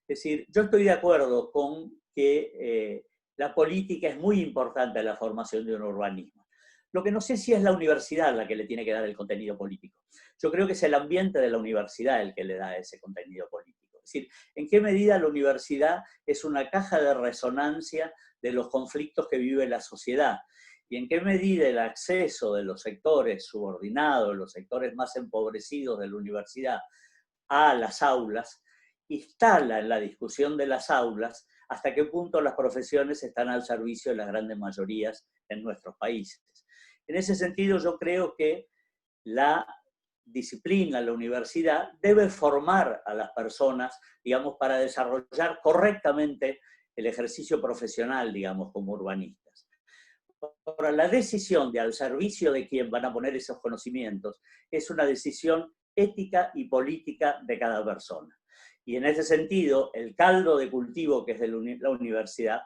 Speaker 5: Es decir, yo estoy de acuerdo con que la política es muy importante en la formación de un urbanismo. Lo que no sé si es la universidad la que le tiene que dar el contenido político. Yo creo que es el ambiente de la universidad el que le da ese contenido político. Es decir, en qué medida la universidad es una caja de resonancia de los conflictos que vive la sociedad, y en qué medida el acceso de los sectores subordinados, los sectores más empobrecidos de la universidad a las aulas, instala en la discusión de las aulas hasta qué punto las profesiones están al servicio de las grandes mayorías en nuestros países. En ese sentido, yo creo que la disciplina, la universidad, debe formar a las personas, digamos, para desarrollar correctamente el ejercicio profesional, digamos, como urbanistas. Ahora, la decisión de al servicio de quién van a poner esos conocimientos es una decisión ética y política de cada persona. Y en ese sentido, el caldo de cultivo que es de la universidad,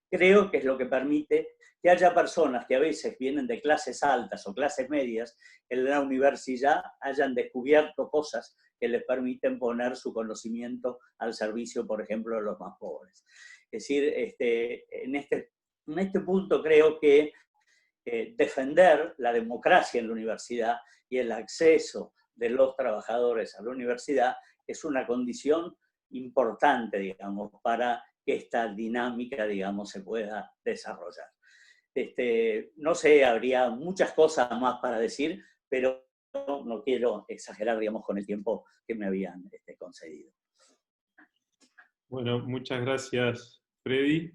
Speaker 5: creo que es lo que permite que haya personas que a veces vienen de clases altas o clases medias, en la universidad hayan descubierto cosas que les permiten poner su conocimiento al servicio, por ejemplo, de los más pobres. Es decir, en este punto creo que defender la democracia en la universidad y el acceso de los trabajadores a la universidad es una condición importante, digamos, para que esta dinámica, digamos, se pueda desarrollar. No sé, habría muchas cosas más para decir, pero no quiero exagerar, digamos, con el tiempo que me habían concedido.
Speaker 2: Bueno, muchas gracias, Freddy.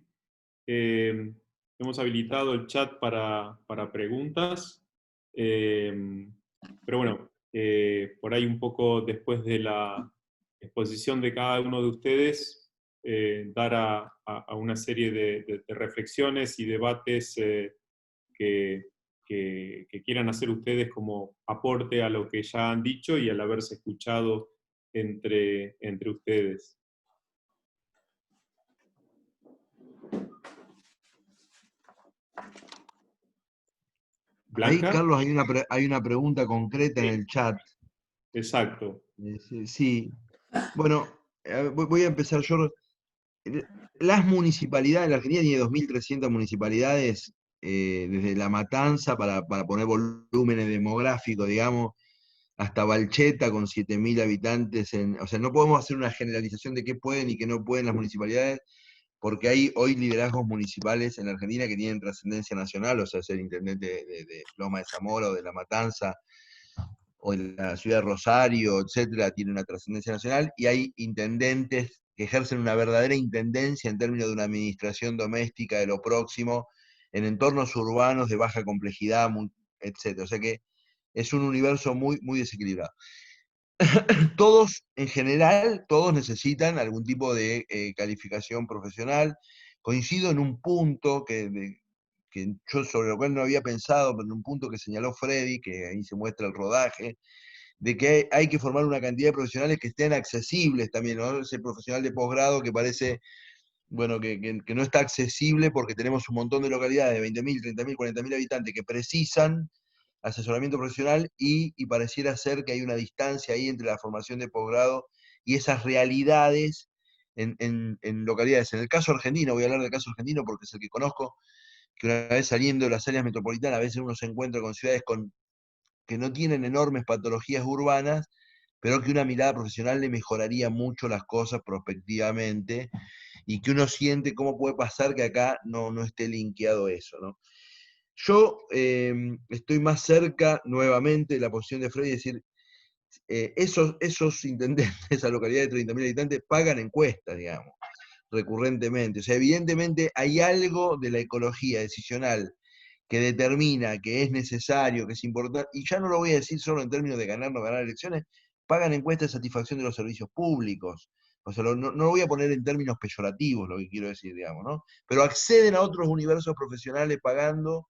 Speaker 2: Hemos habilitado el chat para preguntas, pero bueno, por ahí un poco después de la exposición de cada uno de ustedes, dar a una serie de reflexiones y debates que quieran hacer ustedes como aporte a lo que ya han dicho y al haberse escuchado entre ustedes.
Speaker 3: Ahí,
Speaker 2: Blanca.
Speaker 3: Carlos, hay una pregunta concreta en el chat.
Speaker 2: Exacto.
Speaker 3: Sí. Bueno, voy a empezar yo. Las municipalidades, la Argentina tiene 2.300 municipalidades, desde La Matanza, para poner volúmenes demográficos, digamos, hasta Balcheta con 7.000 habitantes. O sea, no podemos hacer una generalización de qué pueden y qué no pueden las municipalidades, porque hay hoy liderazgos municipales en la Argentina que tienen trascendencia nacional, o sea, ser intendente de Loma de Zamora o de La Matanza, o de la ciudad de Rosario, etcétera, tiene una trascendencia nacional, y hay intendentes que ejercen una verdadera intendencia en términos de una administración doméstica de lo próximo, en entornos urbanos de baja complejidad, etcétera. O sea que es un universo muy, muy desequilibrado. Todos, en general, todos necesitan algún tipo de calificación profesional. Coincido en un punto que yo sobre lo cual no había pensado, pero en un punto que señaló Freddy, que ahí se muestra el rodaje, de que hay que formar una cantidad de profesionales que estén accesibles también, ¿no? Ese profesional de posgrado que parece, bueno, que no está accesible porque tenemos un montón de localidades de 20.000, 30.000, 40.000 habitantes que precisan asesoramiento profesional, y pareciera ser que hay una distancia ahí entre la formación de posgrado y esas realidades en localidades. En el caso argentino, voy a hablar del caso argentino porque es el que conozco, que una vez saliendo de las áreas metropolitanas, a veces uno se encuentra con ciudades que no tienen enormes patologías urbanas, pero que una mirada profesional le mejoraría mucho las cosas prospectivamente, y que uno siente cómo puede pasar que acá no esté linkeado eso, ¿no? Yo estoy más cerca nuevamente de la posición de Freddy, es decir, esos intendentes, esa localidad de 30.000 habitantes, pagan encuestas, digamos, recurrentemente. O sea, evidentemente hay algo de la ecología decisional que determina que es necesario, que es importante, y ya no lo voy a decir solo en términos de ganar o no ganar elecciones, pagan encuestas de satisfacción de los servicios públicos. O sea, no lo voy a poner en términos peyorativos, lo que quiero decir, digamos, ¿no? Pero acceden a otros universos profesionales pagando,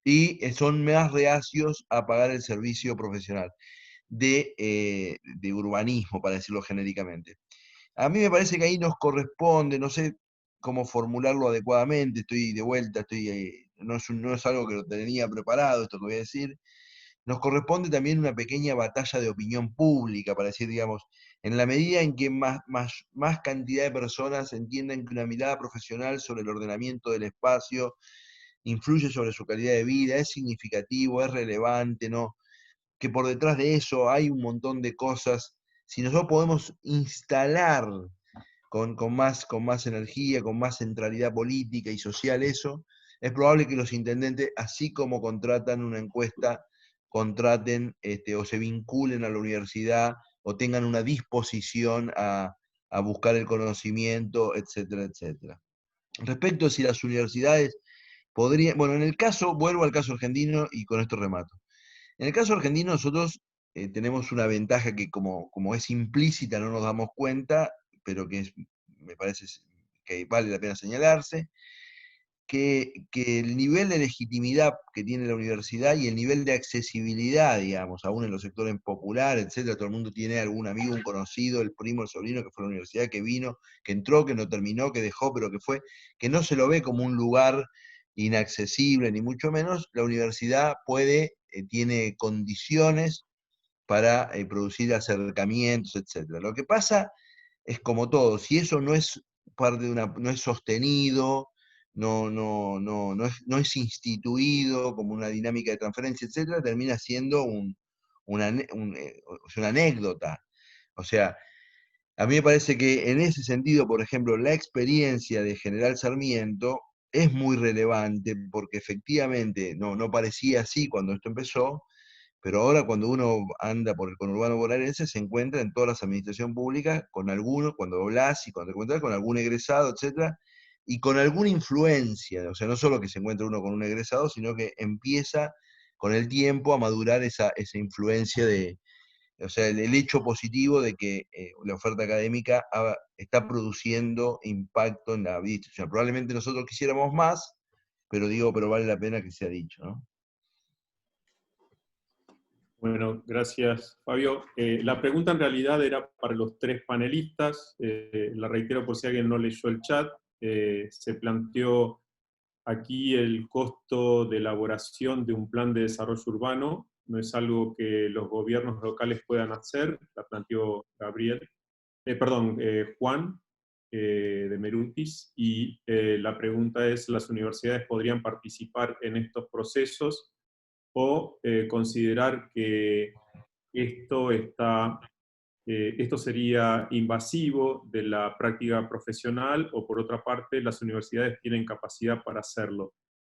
Speaker 3: y son más reacios a pagar el servicio profesional de urbanismo, para decirlo genéricamente. A mí me parece que ahí nos corresponde, no sé cómo formularlo adecuadamente, estoy de vuelta, no es algo que lo tenía preparado, esto que voy a decir. Nos corresponde también una pequeña batalla de opinión pública, para decir, digamos, en la medida en que más cantidad de personas entiendan que una mirada profesional sobre el ordenamiento del espacio influye sobre su calidad de vida, es significativo, es relevante, ¿no? Que por detrás de eso hay un montón de cosas. Si nosotros podemos instalar con más energía, con más centralidad política y social eso, es probable que los intendentes, así como contratan una encuesta, contraten o se vinculen a la universidad, o tengan una disposición a buscar el conocimiento, etcétera, etcétera. Respecto a si las universidades podrían, bueno, vuelvo al caso argentino y con esto remato. En el caso argentino nosotros tenemos una ventaja que como es implícita no nos damos cuenta, pero que me parece que vale la pena señalarse, que el nivel de legitimidad que tiene la universidad y el nivel de accesibilidad, digamos, aún en los sectores populares, etcétera, todo el mundo tiene algún amigo, un conocido, el primo, el sobrino que fue a la universidad, que vino, que entró, que no terminó, que dejó, pero que fue, que no se lo ve como un lugar inaccesible, ni mucho menos. La universidad tiene condiciones para producir acercamientos, etcétera. Lo que pasa es como todo, si eso no es parte de no es sostenido, no es instituido como una dinámica de transferencia, etcétera, termina siendo una anécdota. O sea, a mí me parece que en ese sentido, por ejemplo, la experiencia de General Sarmiento es muy relevante, porque efectivamente no parecía así cuando esto empezó, pero ahora cuando uno anda por el conurbano bonaerense se encuentra en todas las administraciones públicas con alguno, cuando hablas y cuando te encuentras con algún egresado, etcétera, y con alguna influencia. O sea, no solo que se encuentra uno con un egresado, sino que empieza con el tiempo a madurar esa influencia o sea, el hecho positivo de que la oferta académica está produciendo impacto en la vida institucional. Probablemente nosotros quisiéramos más, pero vale la pena que sea dicho, ¿no?
Speaker 2: Bueno, gracias, Fabio. La pregunta en realidad era para los tres panelistas. La reitero por si alguien no leyó el chat. Se planteó aquí el costo de elaboración de un plan de desarrollo urbano no es algo que los gobiernos locales puedan hacer, la planteó Juan de Merutis, y la pregunta es, ¿las universidades podrían participar en estos procesos o considerar que esto sería invasivo de la práctica profesional, o por otra parte, las universidades tienen capacidad para hacerlo?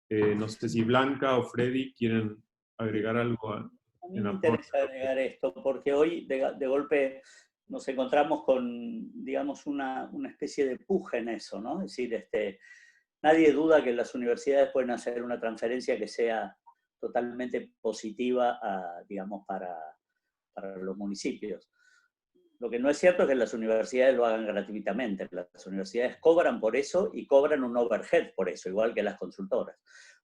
Speaker 2: No sé si Blanca o Freddy quieren agregar algo.
Speaker 5: A mí me interesa agregar esto, porque hoy de golpe nos encontramos con, digamos, una especie de puja en eso, ¿no? Es decir, nadie duda que las universidades pueden hacer una transferencia que sea totalmente positiva, digamos, para los municipios. Lo que no es cierto es que las universidades lo hagan gratuitamente. Las universidades cobran por eso y cobran un overhead por eso, igual que las consultoras.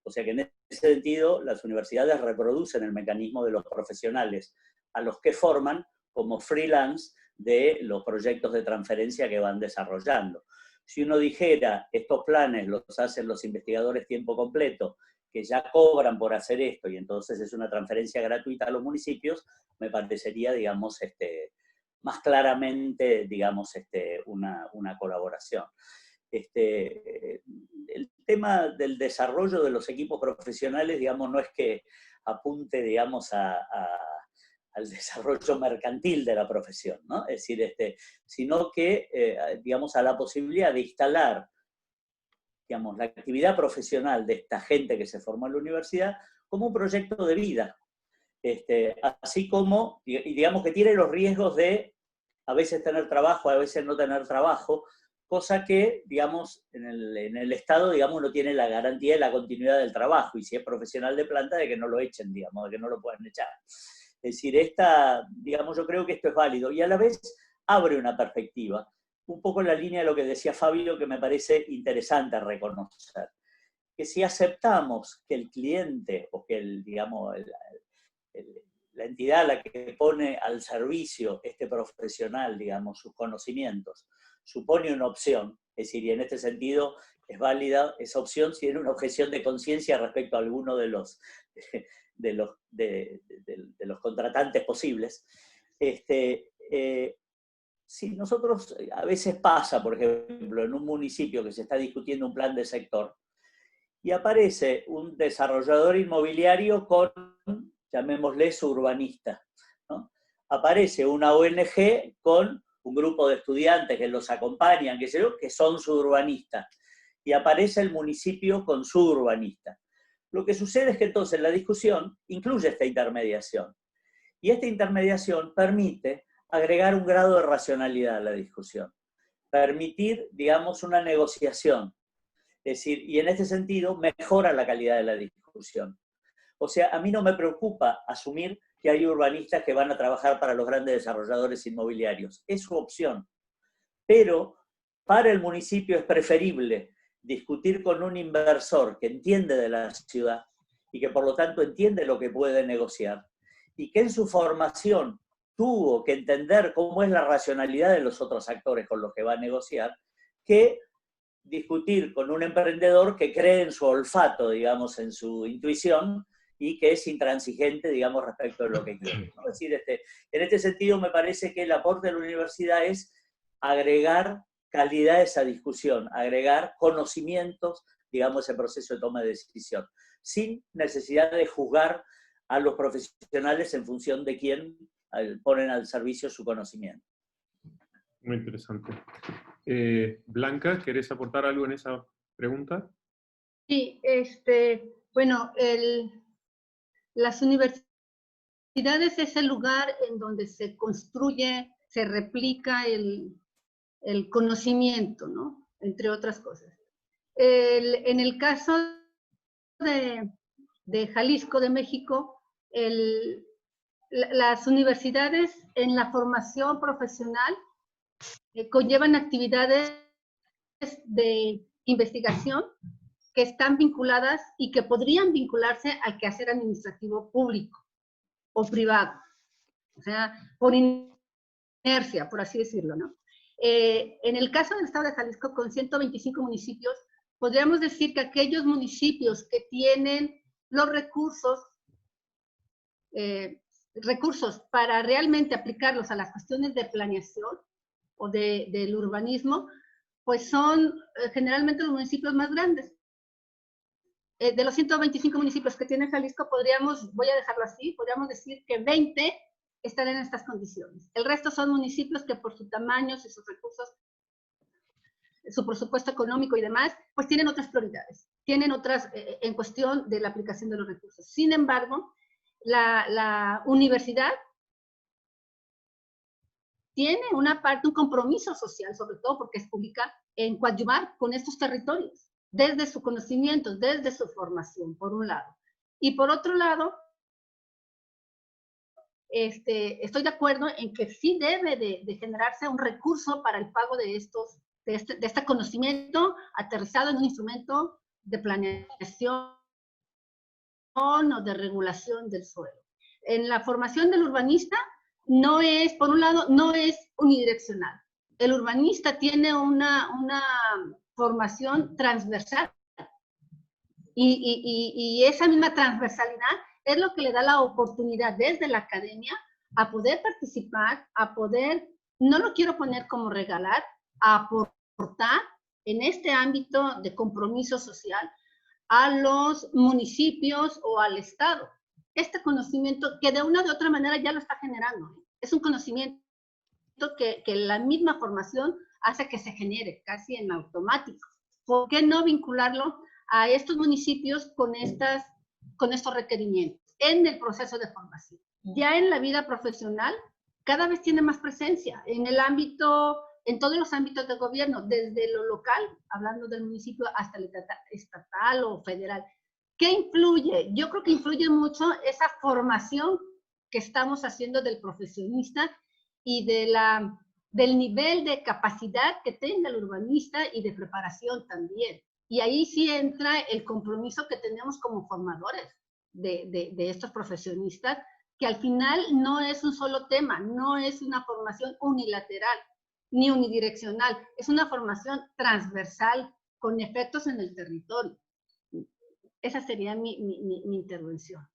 Speaker 5: O sea que en ese sentido las universidades reproducen el mecanismo de los profesionales a los que forman como freelance de los proyectos de transferencia que van desarrollando. Si uno dijera, estos planes los hacen los investigadores tiempo completo, que ya cobran por hacer esto, y entonces es una transferencia gratuita a los municipios, me parecería, digamos, más claramente, digamos, una colaboración. El tema del desarrollo de los equipos profesionales, digamos, no es que apunte, digamos, al desarrollo mercantil de la profesión, ¿no? Es decir, sino que, digamos, a la posibilidad de instalar, digamos, la actividad profesional de esta gente que se formó en la universidad como un proyecto de vida. Así como, y digamos que tiene los riesgos de a veces tener trabajo, a veces no tener trabajo, cosa que, digamos, en el Estado, digamos, no tiene la garantía de la continuidad del trabajo, y si es profesional de planta, de que no lo echen, digamos, de que no lo puedan echar. Es decir, digamos, yo creo que esto es válido, y a la vez abre una perspectiva, un poco en la línea de lo que decía Fabio, que me parece interesante reconocer, que si aceptamos que el cliente, o que digamos, la entidad a la que pone al servicio este profesional, digamos, sus conocimientos, supone una opción, es decir, y en este sentido es válida esa opción si tiene una objeción de conciencia respecto a alguno de los contratantes posibles. Si nosotros, a veces pasa, por ejemplo, en un municipio que se está discutiendo un plan de sector, y aparece un desarrollador inmobiliario con, llamémosle, su urbanista, ¿no? Aparece una ONG con un grupo de estudiantes que los acompañan, qué sé yo, que son su urbanista. Y aparece el municipio con su urbanista. Lo que sucede es que entonces la discusión incluye esta intermediación. Y esta intermediación permite agregar un grado de racionalidad a la discusión. Permitir, digamos, una negociación. Es decir, y en este sentido mejora la calidad de la discusión. O sea, a mí no me preocupa asumir que hay urbanistas que van a trabajar para los grandes desarrolladores inmobiliarios. Es su opción. Pero para el municipio es preferible discutir con un inversor que entiende de la ciudad y que por lo tanto entiende lo que puede negociar, y que en su formación tuvo que entender cómo es la racionalidad de los otros actores con los que va a negociar, que discutir con un emprendedor que cree en su olfato, digamos, en su intuición, y que es intransigente, digamos, respecto de lo que quiere, ¿no? Es decir, en este sentido me parece que el aporte de la universidad es agregar calidad a esa discusión, agregar conocimientos, digamos, ese proceso de toma de decisión, sin necesidad de juzgar a los profesionales en función de quién ponen al servicio su conocimiento.
Speaker 2: Muy interesante. Blanca, ¿querés aportar algo en esa pregunta?
Speaker 4: Sí, bueno, las universidades es el lugar en donde se construye, se replica el conocimiento, ¿no? Entre otras cosas. En el caso de Jalisco, de México, las universidades en la formación profesional conllevan actividades de investigación que están vinculadas y que podrían vincularse al quehacer administrativo público o privado, o sea, por inercia, por así decirlo, ¿no? En el caso del estado de Jalisco, con 125 municipios, podríamos decir que aquellos municipios que tienen los recursos para realmente aplicarlos a las cuestiones de planeación o del urbanismo, pues son generalmente los municipios más grandes. De los 125 municipios que tiene Jalisco, voy a dejarlo así, podríamos decir que 20 están en estas condiciones. El resto son municipios que por su tamaño y sus recursos, su presupuesto económico y demás, pues tienen otras prioridades, tienen otras en cuestión de la aplicación de los recursos. Sin embargo, la universidad tiene una parte, un compromiso social, sobre todo porque es pública, en coadyuvar con estos territorios, desde su conocimiento, desde su formación, por un lado. Y por otro lado, estoy de acuerdo en que sí debe de generarse un recurso para el pago de este conocimiento aterrizado en un instrumento de planeación o de regulación del suelo. En la formación del urbanista no es, por un lado, no es unidireccional. El urbanista tiene una formación transversal y esa misma transversalidad es lo que le da la oportunidad desde la academia a poder participar, a poder, no lo quiero poner como regalar, a aportar en este ámbito de compromiso social a los municipios o al Estado. Este conocimiento que de una u otra manera ya lo está generando. Es un conocimiento que la misma formación hace que se genere casi en automático. ¿Por qué no vincularlo a estos municipios con estos requerimientos en el proceso de formación? Ya en la vida profesional cada vez tiene más presencia en el ámbito, en todos los ámbitos de gobierno, desde lo local, hablando del municipio, hasta el estatal o federal. ¿Qué influye? Yo creo que influye mucho esa formación que estamos haciendo del profesionista y del nivel de capacidad que tenga el urbanista y de preparación también. Y ahí sí entra el compromiso que tenemos como formadores de estos profesionistas, que al final no es un solo tema, no es una formación unilateral ni unidireccional, es una formación transversal con efectos en el territorio. Esa sería mi intervención.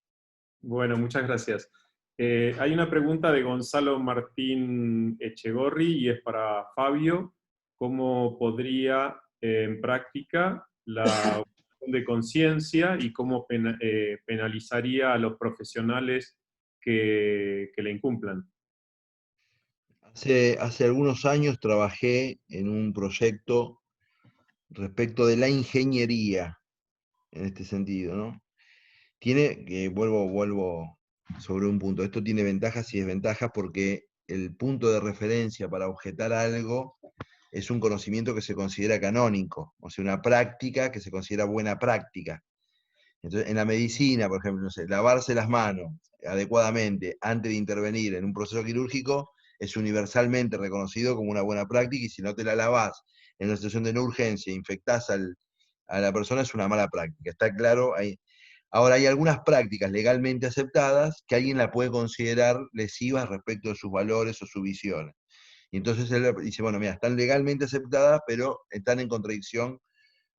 Speaker 2: Bueno, muchas gracias. Hay una pregunta de Gonzalo Martín Echegorri y es para Fabio. ¿Cómo podría en práctica la objeción de conciencia y cómo penalizaría a los profesionales que la incumplan?
Speaker 3: Hace algunos años trabajé en un proyecto respecto de la ingeniería, en este sentido, ¿no? Vuelvo sobre un punto. Esto tiene ventajas y desventajas porque el punto de referencia para objetar algo es un conocimiento que se considera canónico, o sea, una práctica que se considera buena práctica. Entonces, en la medicina, por ejemplo, no sé, lavarse las manos adecuadamente antes de intervenir en un proceso quirúrgico es universalmente reconocido como una buena práctica, y si no te la lavás en una situación de no urgencia, infectás a la persona, es una mala práctica. Está claro ahí. Ahora, hay algunas prácticas legalmente aceptadas que alguien la puede considerar lesivas respecto de sus valores o sus visiones. Y entonces él dice, bueno, mira, están legalmente aceptadas, pero están en contradicción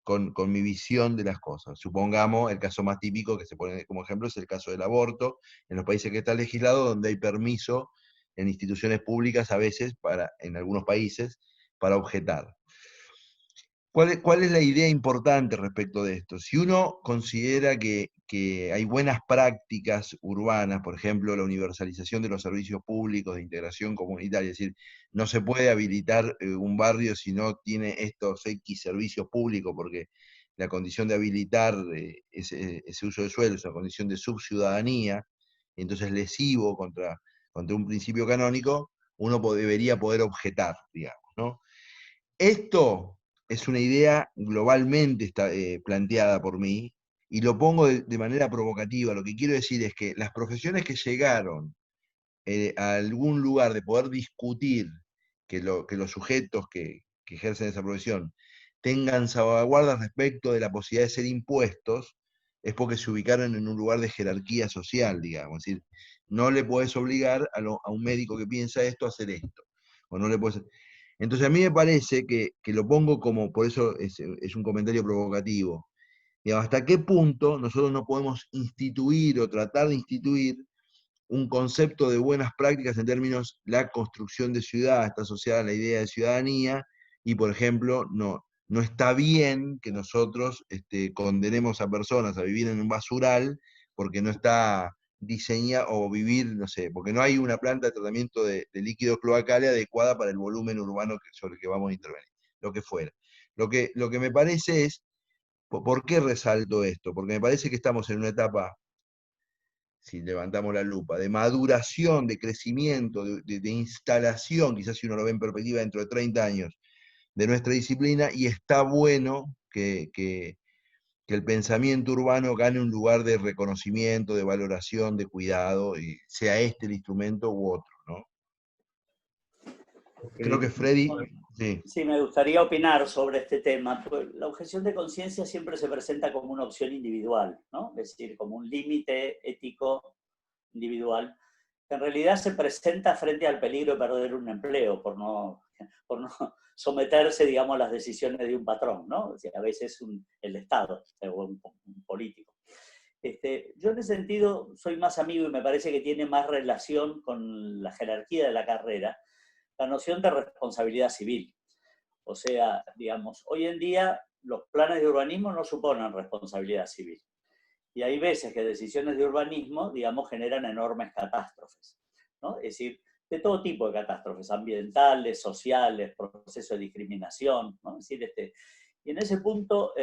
Speaker 3: con mi visión de las cosas. Supongamos, el caso más típico que se pone como ejemplo es el caso del aborto, en los países que está legislado, donde hay permiso en instituciones públicas a veces, en algunos países, para objetar. ¿Cuál es la idea importante respecto de esto? Si uno considera que hay buenas prácticas urbanas, por ejemplo, la universalización de los servicios públicos de integración comunitaria, es decir, no se puede habilitar un barrio si no tiene estos X servicios públicos, porque la condición de habilitar ese uso de suelo es una condición de subciudadanía, y entonces es lesivo contra un principio canónico, uno debería poder objetar, digamos, ¿no? Esto es una idea globalmente planteada por mí, y lo pongo de manera provocativa. Lo que quiero decir es que las profesiones que llegaron a algún lugar de poder discutir que los sujetos que ejercen esa profesión tengan salvaguardas respecto de la posibilidad de ser impuestos, es porque se ubicaron en un lugar de jerarquía social, digamos. Es decir, no le podés obligar a un médico que piensa esto a hacer esto. O no le podés... Entonces a mí me parece que lo pongo como, por eso es un comentario provocativo, digamos, hasta qué punto nosotros no podemos instituir o tratar de instituir un concepto de buenas prácticas en términos de la construcción de ciudad, está asociada a la idea de ciudadanía, y por ejemplo, no está bien que nosotros condenemos a personas a vivir en un basural porque no está diseñado, o vivir, no sé, porque no hay una planta de tratamiento de líquidos cloacales adecuada para el volumen urbano sobre el que vamos a intervenir, lo que fuera. Lo que me parece es, ¿por qué resalto esto? Porque me parece que estamos en una etapa, si levantamos la lupa, de maduración, de crecimiento, de instalación, quizás si uno lo ve en perspectiva dentro de 30 años, de nuestra disciplina, y está bueno que el pensamiento urbano gane un lugar de reconocimiento, de valoración, de cuidado, y sea este el instrumento u otro, ¿no?
Speaker 2: Okay.
Speaker 3: Creo que Freddy... Sí.
Speaker 5: Sí, me gustaría opinar sobre este tema. Pues la objeción de conciencia siempre se presenta como una opción individual, ¿no? Es decir, como un límite ético individual, que en realidad se presenta frente al peligro de perder un empleo por no someterse, digamos, a las decisiones de un patrón, ¿no? O sea, a veces el Estado o un político. Yo en ese sentido soy más amigo y me parece que tiene más relación con la jerarquía de la carrera, la noción de responsabilidad civil. O sea, digamos, hoy en día los planes de urbanismo no suponen responsabilidad civil. Y hay veces que decisiones de urbanismo, digamos, generan enormes catástrofes, ¿no? Es decir, de todo tipo de catástrofes, ambientales, sociales, procesos de discriminación, ¿no? Es decir, y en ese punto,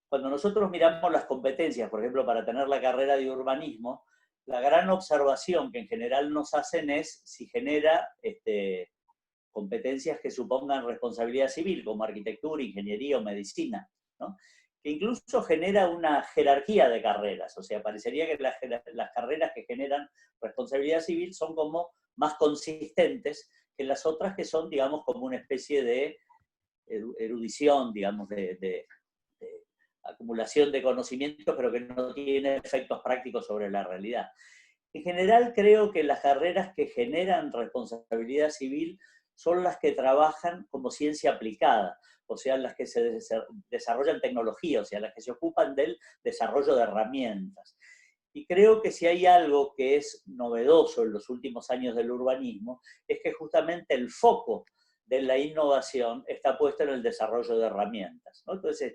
Speaker 5: cuando nosotros miramos las competencias, por ejemplo, para tener la carrera de urbanismo, la gran observación que en general nos hacen es si genera competencias que supongan responsabilidad civil, como arquitectura, ingeniería o medicina, ¿no? Que incluso genera una jerarquía de carreras, o sea, parecería que las carreras que generan responsabilidad civil son como más consistentes que las otras que son, digamos, como una especie de erudición, digamos, de acumulación de conocimientos, pero que no tiene efectos prácticos sobre la realidad. En general creo que las carreras que generan responsabilidad civil son las que trabajan como ciencia aplicada, o sea, las que se desarrollan tecnología, o sea, las que se ocupan del desarrollo de herramientas. Y creo que si hay algo que es novedoso en los últimos años del urbanismo, es que justamente el foco de la innovación está puesto en el desarrollo de herramientas, ¿no? Entonces,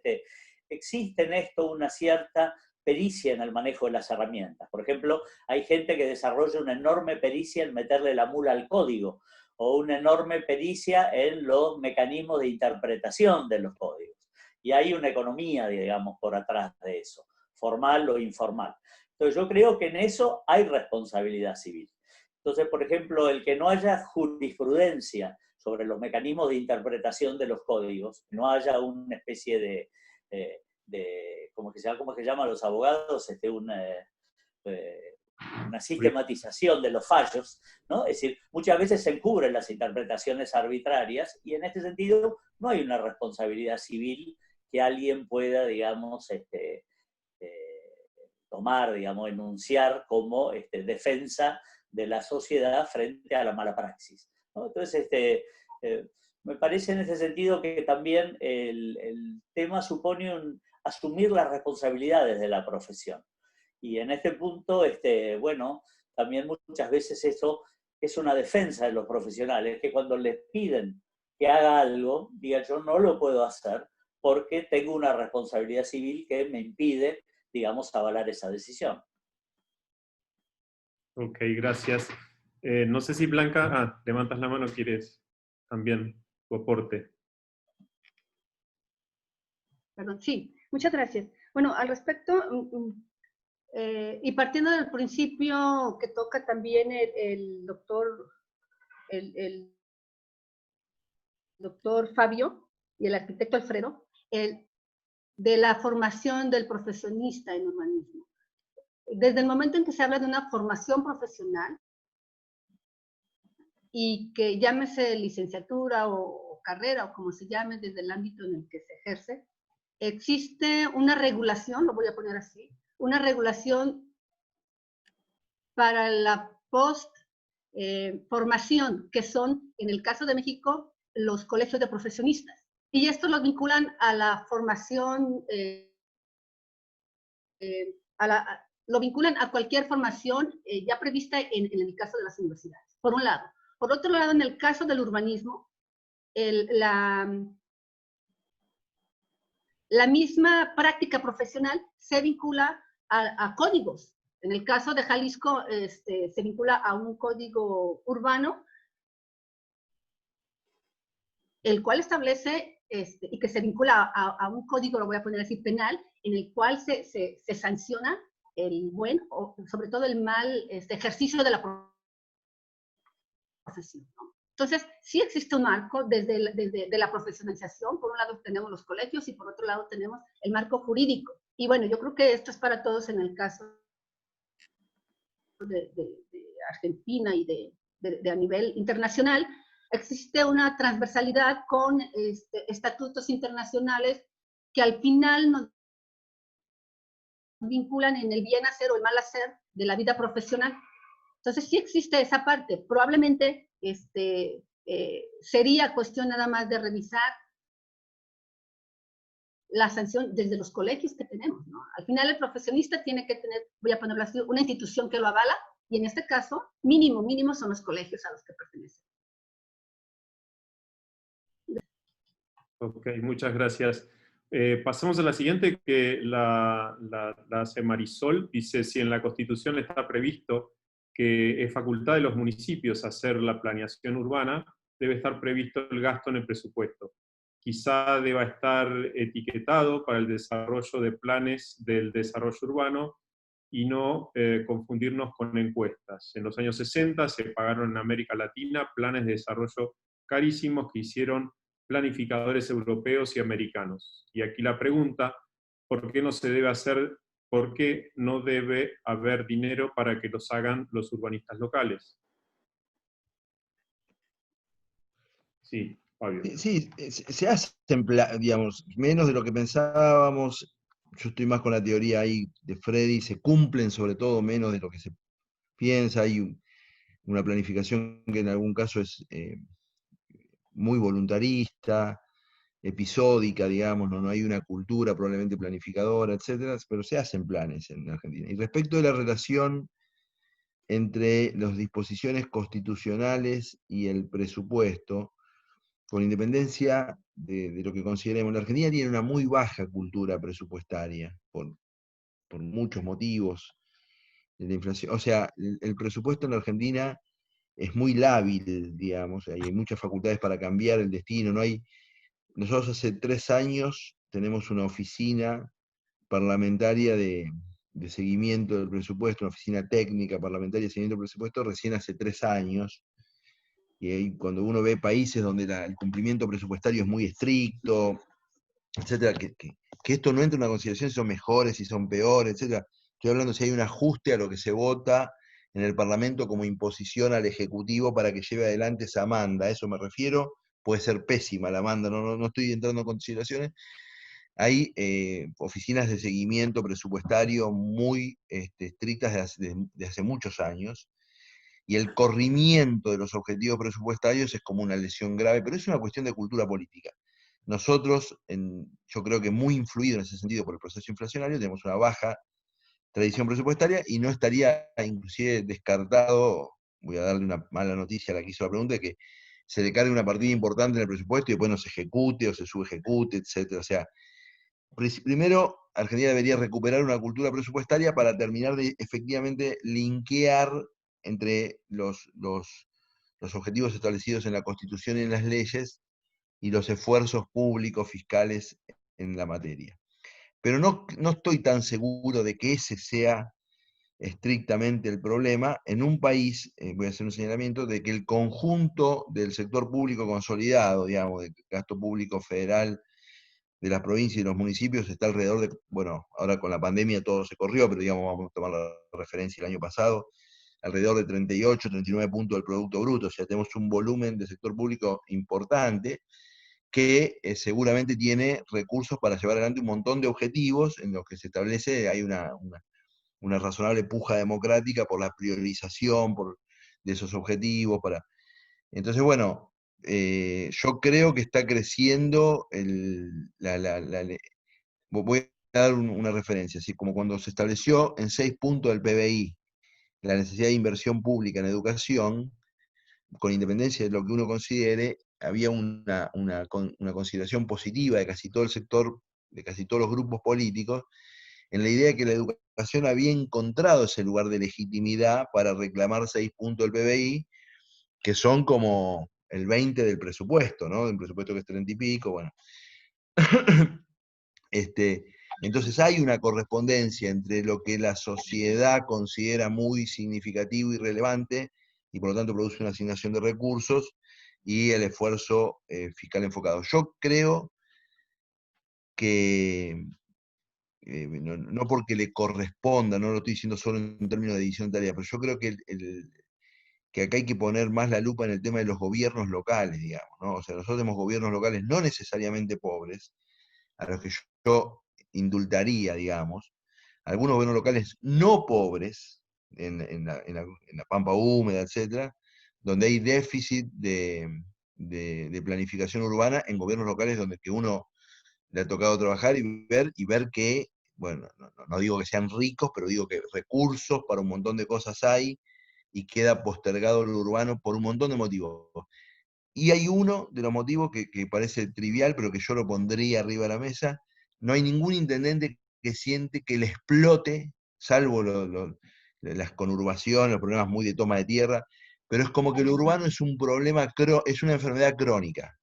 Speaker 5: existe en esto una cierta pericia en el manejo de las herramientas. Por ejemplo, hay gente que desarrolla una enorme pericia en meterle la mula al código, o una enorme pericia en los mecanismos de interpretación de los códigos. Y hay una economía, digamos, por atrás de eso, formal o informal. Entonces yo creo que en eso hay responsabilidad civil. Entonces, por ejemplo, el que no haya jurisprudencia sobre los mecanismos de interpretación de los códigos, no haya una especie de ¿cómo se llama a los abogados? Una sistematización de los fallos, ¿no? Es decir, muchas veces se encubren las interpretaciones arbitrarias y en este sentido no hay una responsabilidad civil que alguien pueda, digamos, tomar, digamos, enunciar como defensa de la sociedad frente a la mala praxis, ¿no? Entonces, me parece en ese sentido que también el tema supone asumir las responsabilidades de la profesión. Y en este punto, bueno, también muchas veces eso es una defensa de los profesionales, que cuando les piden que haga algo, diga yo no lo puedo hacer porque tengo una responsabilidad civil que me impide, digamos, avalar esa decisión.
Speaker 2: Ok, gracias. No sé si Blanca, levantas la mano, quieres también tu aporte.
Speaker 4: Perdón, sí, muchas gracias. Bueno, al respecto, y partiendo del principio que toca también el doctor Fabio y el arquitecto Alfredo, de la formación del profesionista en urbanismo. Desde el momento en que se habla de una formación profesional, y que llámese licenciatura o carrera, o como se llame desde el ámbito en el que se ejerce, existe una regulación, lo voy a poner así, una regulación para la post-formación, que son, en el caso de México, los colegios de profesionistas. Y esto los vinculan a la formación, lo vinculan a cualquier formación ya prevista en el caso de las universidades, por un lado. Por otro lado, en el caso del urbanismo, la misma práctica profesional se vincula a códigos. En el caso de Jalisco, se vincula a un código urbano, el cual establece, y que se vincula a un código, lo voy a poner así, penal, en el cual se sanciona el buen, o sobre todo el mal ejercicio de la profesión, ¿no? Entonces, sí existe un marco desde la profesionalización. Por un lado tenemos los colegios y por otro lado tenemos el marco jurídico. Y bueno, yo creo que esto es para todos en el caso de Argentina y de a nivel internacional. Existe una transversalidad con estatutos internacionales que al final nos vinculan en el bien hacer o el mal hacer de la vida profesional. Entonces sí existe esa parte. Probablemente sería cuestión nada más de revisar la sanción desde los colegios que tenemos, ¿no? Al final el profesionista tiene que tener, voy a ponerlo así, una institución que lo avala, y en este caso, mínimo son los colegios a los que pertenecen.
Speaker 2: Ok, muchas gracias. Pasamos a la siguiente, que la hace Marisol. Dice, si en la Constitución está previsto que es facultad de los municipios hacer la planeación urbana, debe estar previsto el gasto en el presupuesto. Quizá deba estar etiquetado para el desarrollo de planes del desarrollo urbano y no confundirnos con encuestas. En los años 60 se pagaron en América Latina planes de desarrollo carísimos que hicieron planificadores europeos y americanos. Y aquí la pregunta, ¿por qué no se debe hacer, por qué no debe haber dinero para que los hagan los urbanistas locales? Sí, Fabio.
Speaker 3: Sí, se hacen, digamos, menos de lo que pensábamos. Yo estoy más con la teoría ahí de Freddy, se cumplen sobre todo menos de lo que se piensa. Hay una planificación que en algún caso es muy voluntarista, episódica, digamos, no hay una cultura probablemente planificadora, etcétera, pero se hacen planes en Argentina. Y respecto de la relación entre las disposiciones constitucionales y el presupuesto, con independencia de lo que consideremos, la Argentina tiene una muy baja cultura presupuestaria, por muchos motivos de la inflación. O sea, el presupuesto en la Argentina es muy lábil, digamos, hay muchas facultades para cambiar el destino. Nosotros hace 3 años tenemos una oficina parlamentaria de seguimiento del presupuesto, una oficina técnica parlamentaria de seguimiento del presupuesto, recién hace 3 años. Y ahí, cuando uno ve países donde el cumplimiento presupuestario es muy estricto, etcétera, que esto no entra en una consideración si son mejores, si son peores, etcétera. Estoy hablando si hay un ajuste a lo que se vota en el Parlamento como imposición al Ejecutivo para que lleve adelante esa manda. A eso me refiero. Puede ser pésima la manda, no estoy entrando en consideraciones. Hay oficinas de seguimiento presupuestario muy estrictas de hace muchos años, y el corrimiento de los objetivos presupuestarios es como una lesión grave, pero es una cuestión de cultura política. Nosotros, yo creo que muy influido en ese sentido por el proceso inflacionario, tenemos una baja tradición presupuestaria y no estaría inclusive descartado, voy a darle una mala noticia a la que hizo la pregunta, de que se le cargue una partida importante en el presupuesto y después no se ejecute o se subejecute, etc. O sea, primero, Argentina debería recuperar una cultura presupuestaria para terminar de efectivamente linkear entre los objetivos establecidos en la Constitución y en las leyes y los esfuerzos públicos fiscales en la materia. Pero no estoy tan seguro de que ese sea estrictamente el problema en un país, voy a hacer un señalamiento, de que el conjunto del sector público consolidado, digamos, del gasto público federal, de las provincias y los municipios, está alrededor de, bueno, ahora con la pandemia todo se corrió, pero digamos, vamos a tomar la referencia el año pasado, alrededor de 38, 39 puntos del Producto Bruto. O sea, tenemos un volumen de sector público importante que seguramente tiene recursos para llevar adelante un montón de objetivos en los que se establece, hay una razonable puja democrática por la priorización de esos objetivos. Entonces, bueno, yo creo que está creciendo voy a dar una referencia, así como cuando se estableció en 6 puntos del PBI la necesidad de inversión pública en educación, con independencia de lo que uno considere, había una consideración positiva de casi todo el sector, de casi todos los grupos políticos, en la idea de que la educación había encontrado ese lugar de legitimidad para reclamar 6 puntos del PBI, que son como el 20 del presupuesto, ¿no? Del presupuesto que es 30 y pico, bueno. Entonces hay una correspondencia entre lo que la sociedad considera muy significativo y relevante, y por lo tanto produce una asignación de recursos, y el esfuerzo fiscal enfocado. Yo creo que, no porque le corresponda, no lo estoy diciendo solo en términos de división de tarea, pero yo creo que acá hay que poner más la lupa en el tema de los gobiernos locales, digamos, ¿no? O sea, nosotros tenemos gobiernos locales no necesariamente pobres, a los que yo indultaría, digamos, algunos gobiernos locales no pobres, en la pampa húmeda, etcétera, donde hay déficit de planificación urbana en gobiernos locales donde que uno le ha tocado trabajar y ver que, bueno, no digo que sean ricos, pero digo que recursos para un montón de cosas hay, y queda postergado lo urbano por un montón de motivos. Y hay uno de los motivos que parece trivial, pero que yo lo pondría arriba de la mesa: no hay ningún intendente que siente que le explote, salvo las conurbaciones, los problemas muy de toma de tierra, pero es como que lo urbano es un problema, es una enfermedad crónica,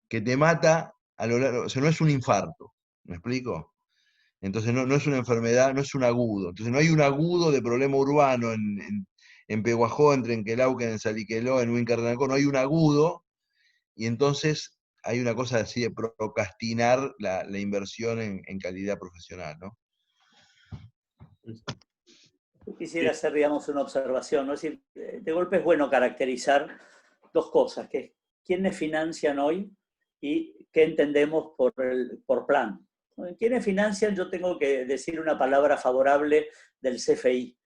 Speaker 3: que te mata a lo largo, o sea, no es un infarto, ¿me explico? Entonces no es una enfermedad, no es un agudo. Entonces no hay un agudo de problema urbano en Pehuajó, en Trenquelauquen, en Saliqueló, en Huincarnaco, no hay un agudo, y entonces hay una cosa así de procrastinar la inversión en calidad profesional, ¿no?
Speaker 5: Yo quisiera hacer, digamos, una observación, ¿no? Es decir, de golpe es bueno caracterizar dos cosas, que es quiénes financian hoy y qué entendemos por plan. ¿Quiénes financian? Yo tengo que decir una palabra favorable del CFI,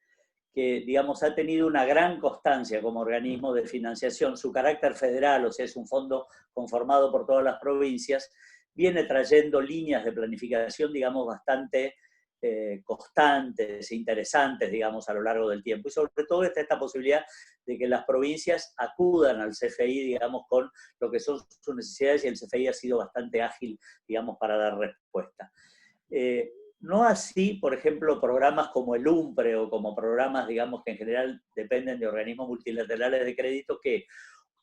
Speaker 5: que, digamos, ha tenido una gran constancia como organismo de financiación. Su carácter federal, o sea, es un fondo conformado por todas las provincias, viene trayendo líneas de planificación, digamos, bastante constantes, interesantes, digamos, a lo largo del tiempo. Y sobre todo está esta posibilidad de que las provincias acudan al CFI, digamos, con lo que son sus necesidades, y el CFI ha sido bastante ágil, digamos, para dar respuesta. No así, por ejemplo, programas como el UMPRE o como programas, digamos, que en general dependen de organismos multilaterales de crédito, que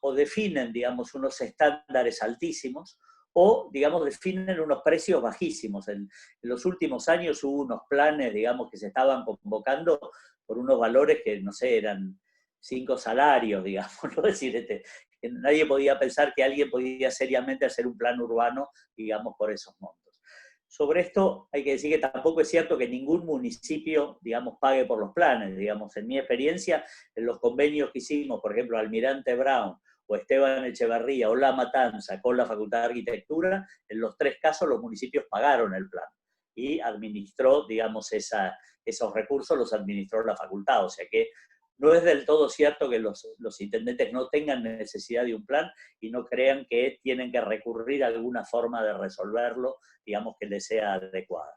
Speaker 5: o definen, digamos, unos estándares altísimos o, digamos, definen unos precios bajísimos. En los últimos años hubo unos planes, digamos, que se estaban convocando por unos valores que, no sé, eran 5 salarios, digamos, ¿no? Es decir, que nadie podía pensar que alguien podía seriamente hacer un plan urbano, digamos, por esos montos. Sobre esto hay que decir que tampoco es cierto que ningún municipio, digamos, pague por los planes. Digamos, en mi experiencia, en los convenios que hicimos, por ejemplo, Almirante Brown o Esteban Echeverría o La Matanza con la Facultad de Arquitectura, en los 3 casos los municipios pagaron el plan y administró, digamos, esos recursos los administró la facultad. O sea que no es del todo cierto que los intendentes no tengan necesidad de un plan y no crean que tienen que recurrir a alguna forma de resolverlo, digamos, que les sea adecuada.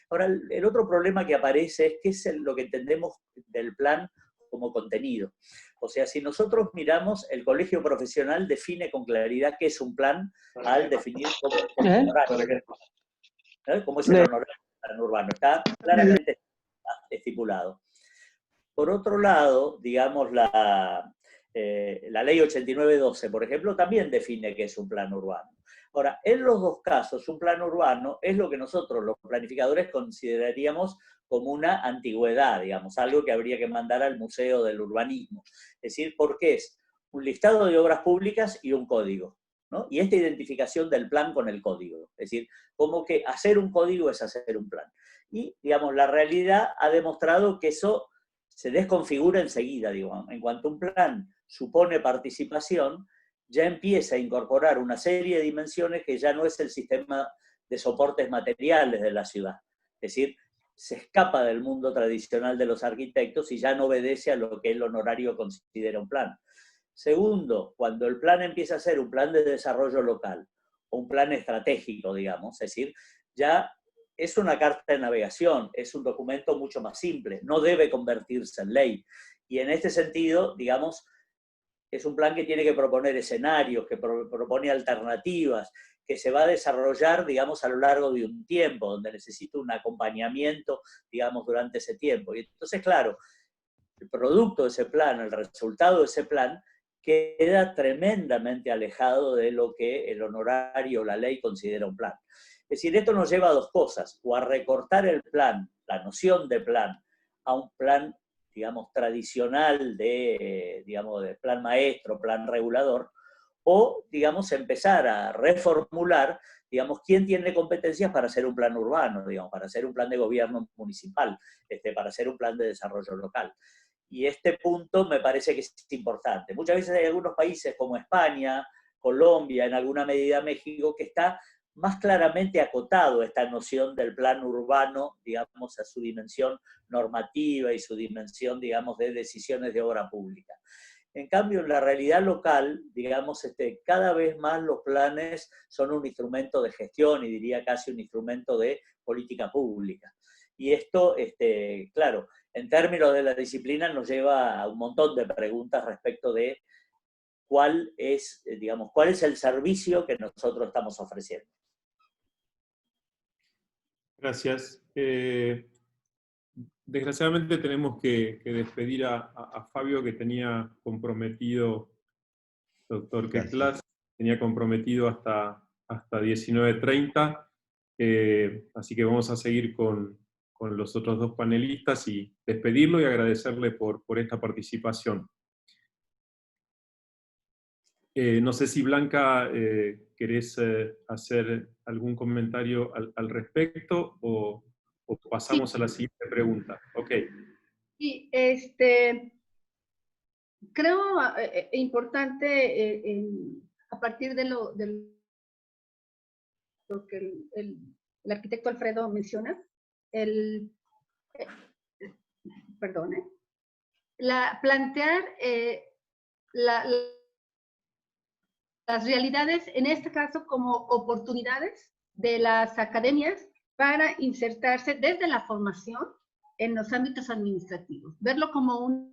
Speaker 5: Ahora, el otro problema que aparece es qué es lo que entendemos del plan como contenido. O sea, si nosotros miramos, el colegio profesional define con claridad qué es un plan al definir cómo es el honorario. ¿Cómo es el honorario urbano? Está claramente estipulado. Por otro lado, digamos, la ley 8912, por ejemplo, también define qué es un plan urbano. Ahora, en los dos casos, un plan urbano es lo que nosotros, los planificadores, consideraríamos como una antigüedad, digamos, algo que habría que mandar al Museo del Urbanismo. Es decir, porque es un listado de obras públicas y un código, ¿no? Y esta identificación del plan con el código. Es decir, como que hacer un código es hacer un plan. Y, digamos, la realidad ha demostrado que eso se desconfigura enseguida, digo. En cuanto un plan supone participación, ya empieza a incorporar una serie de dimensiones que ya no es el sistema de soportes materiales de la ciudad. Es decir, se escapa del mundo tradicional de los arquitectos y ya no obedece a lo que el honorario considera un plan. Segundo, cuando el plan empieza a ser un plan de desarrollo local, o un plan estratégico, digamos, es decir, ya es una carta de navegación, es un documento mucho más simple, no debe convertirse en ley. Y en este sentido, digamos, es un plan que tiene que proponer escenarios, que propone alternativas, que se va a desarrollar, digamos, a lo largo de un tiempo, donde necesita un acompañamiento, digamos, durante ese tiempo. Y entonces, claro, el producto de ese plan, el resultado de ese plan, queda tremendamente alejado de lo que el honorario, la ley, considera un plan. Es decir, esto nos lleva a dos cosas, o a recortar el plan, la noción de plan, a un plan, digamos, tradicional digamos, de plan maestro, plan regulador, o, digamos, empezar a reformular, digamos, quién tiene competencias para hacer un plan urbano, digamos, para hacer un plan de gobierno municipal, para hacer un plan de desarrollo local. Y este punto me parece que es importante. Muchas veces hay algunos países como España, Colombia, en alguna medida México, que está más claramente acotado esta noción del plan urbano, digamos, a su dimensión normativa y su dimensión, digamos, de decisiones de obra pública. En cambio, en la realidad local, digamos, cada vez más los planes son un instrumento de gestión y diría casi un instrumento de política pública. Y esto, claro, en términos de la disciplina nos lleva a un montón de preguntas respecto de cuál es el servicio que nosotros estamos ofreciendo.
Speaker 2: Gracias. Desgraciadamente tenemos que despedir a Fabio, que tenía comprometido, doctor Quetlas, tenía comprometido hasta 19:30, así que vamos a seguir con los otros dos panelistas y despedirlo y agradecerle por esta participación. No sé si Blanca querés hacer algún comentario al respecto o pasamos
Speaker 4: Sí.
Speaker 2: a la siguiente pregunta. Ok.
Speaker 4: Sí, creo importante a partir de lo que el arquitecto Alfredo menciona, plantear las realidades, en este caso como oportunidades de las academias para insertarse desde la formación en los ámbitos administrativos, verlo como una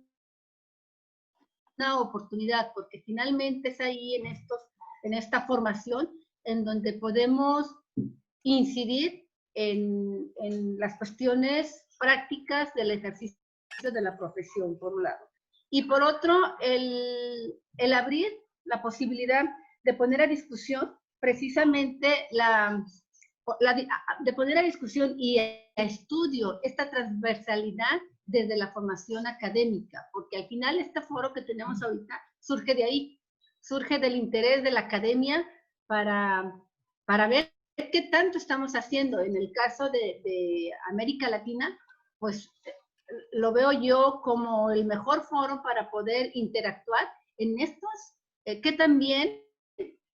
Speaker 4: oportunidad, porque finalmente es ahí en esta formación en donde podemos incidir en las cuestiones prácticas del ejercicio de la profesión, por un lado. Y por otro, el abrir la posibilidad de poner a discusión precisamente de poner a discusión y a estudio esta transversalidad desde la formación académica, porque al final este foro que tenemos ahorita surge de ahí, surge del interés de la academia para ver qué tanto estamos haciendo. En el caso de América Latina, pues lo veo yo como el mejor foro para poder interactuar en estos, qué tan bien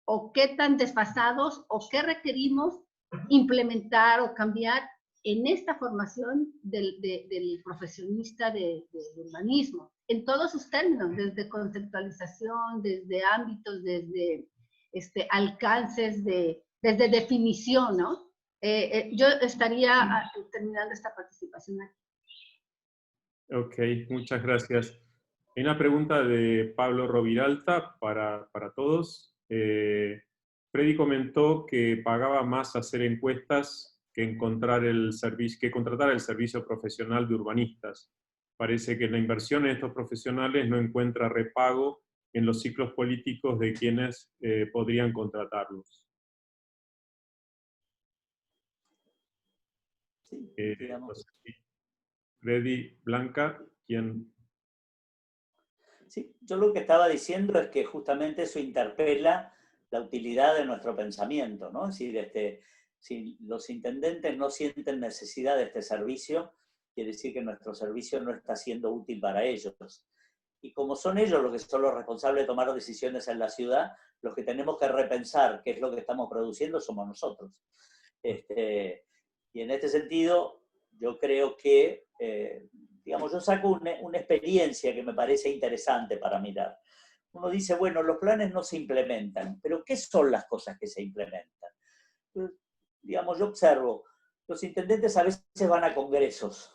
Speaker 4: o qué tan desfasados o qué requerimos implementar o cambiar en esta formación del profesionista del urbanismo, en todos sus términos, desde conceptualización, desde ámbitos, desde alcances, desde definición, ¿no? Yo estaría terminando esta participación aquí.
Speaker 2: Ok, muchas gracias. Hay una pregunta de Pablo Roviralta para todos. Freddy comentó que pagaba más hacer encuestas que contratar el servicio profesional de urbanistas. Parece que la inversión en estos profesionales no encuentra repago en los ciclos políticos de quienes podrían contratarlos.
Speaker 5: Sí,
Speaker 2: No sé si Freddy, Blanca, ¿quién?
Speaker 5: Sí, yo lo que estaba diciendo es que justamente eso interpela la utilidad de nuestro pensamiento, ¿no? Es decir, si los intendentes no sienten necesidad de este servicio, quiere decir que nuestro servicio no está siendo útil para ellos. Y como son ellos los que son los responsables de tomar decisiones en la ciudad, los que tenemos que repensar qué es lo que estamos produciendo somos nosotros. Y en este sentido, yo creo que, digamos, yo saco una experiencia que me parece interesante para mirar. uno dice, bueno, los planes no se implementan, pero ¿qué son las cosas que se implementan? Entonces, digamos, yo observo, los intendentes a veces van a congresos,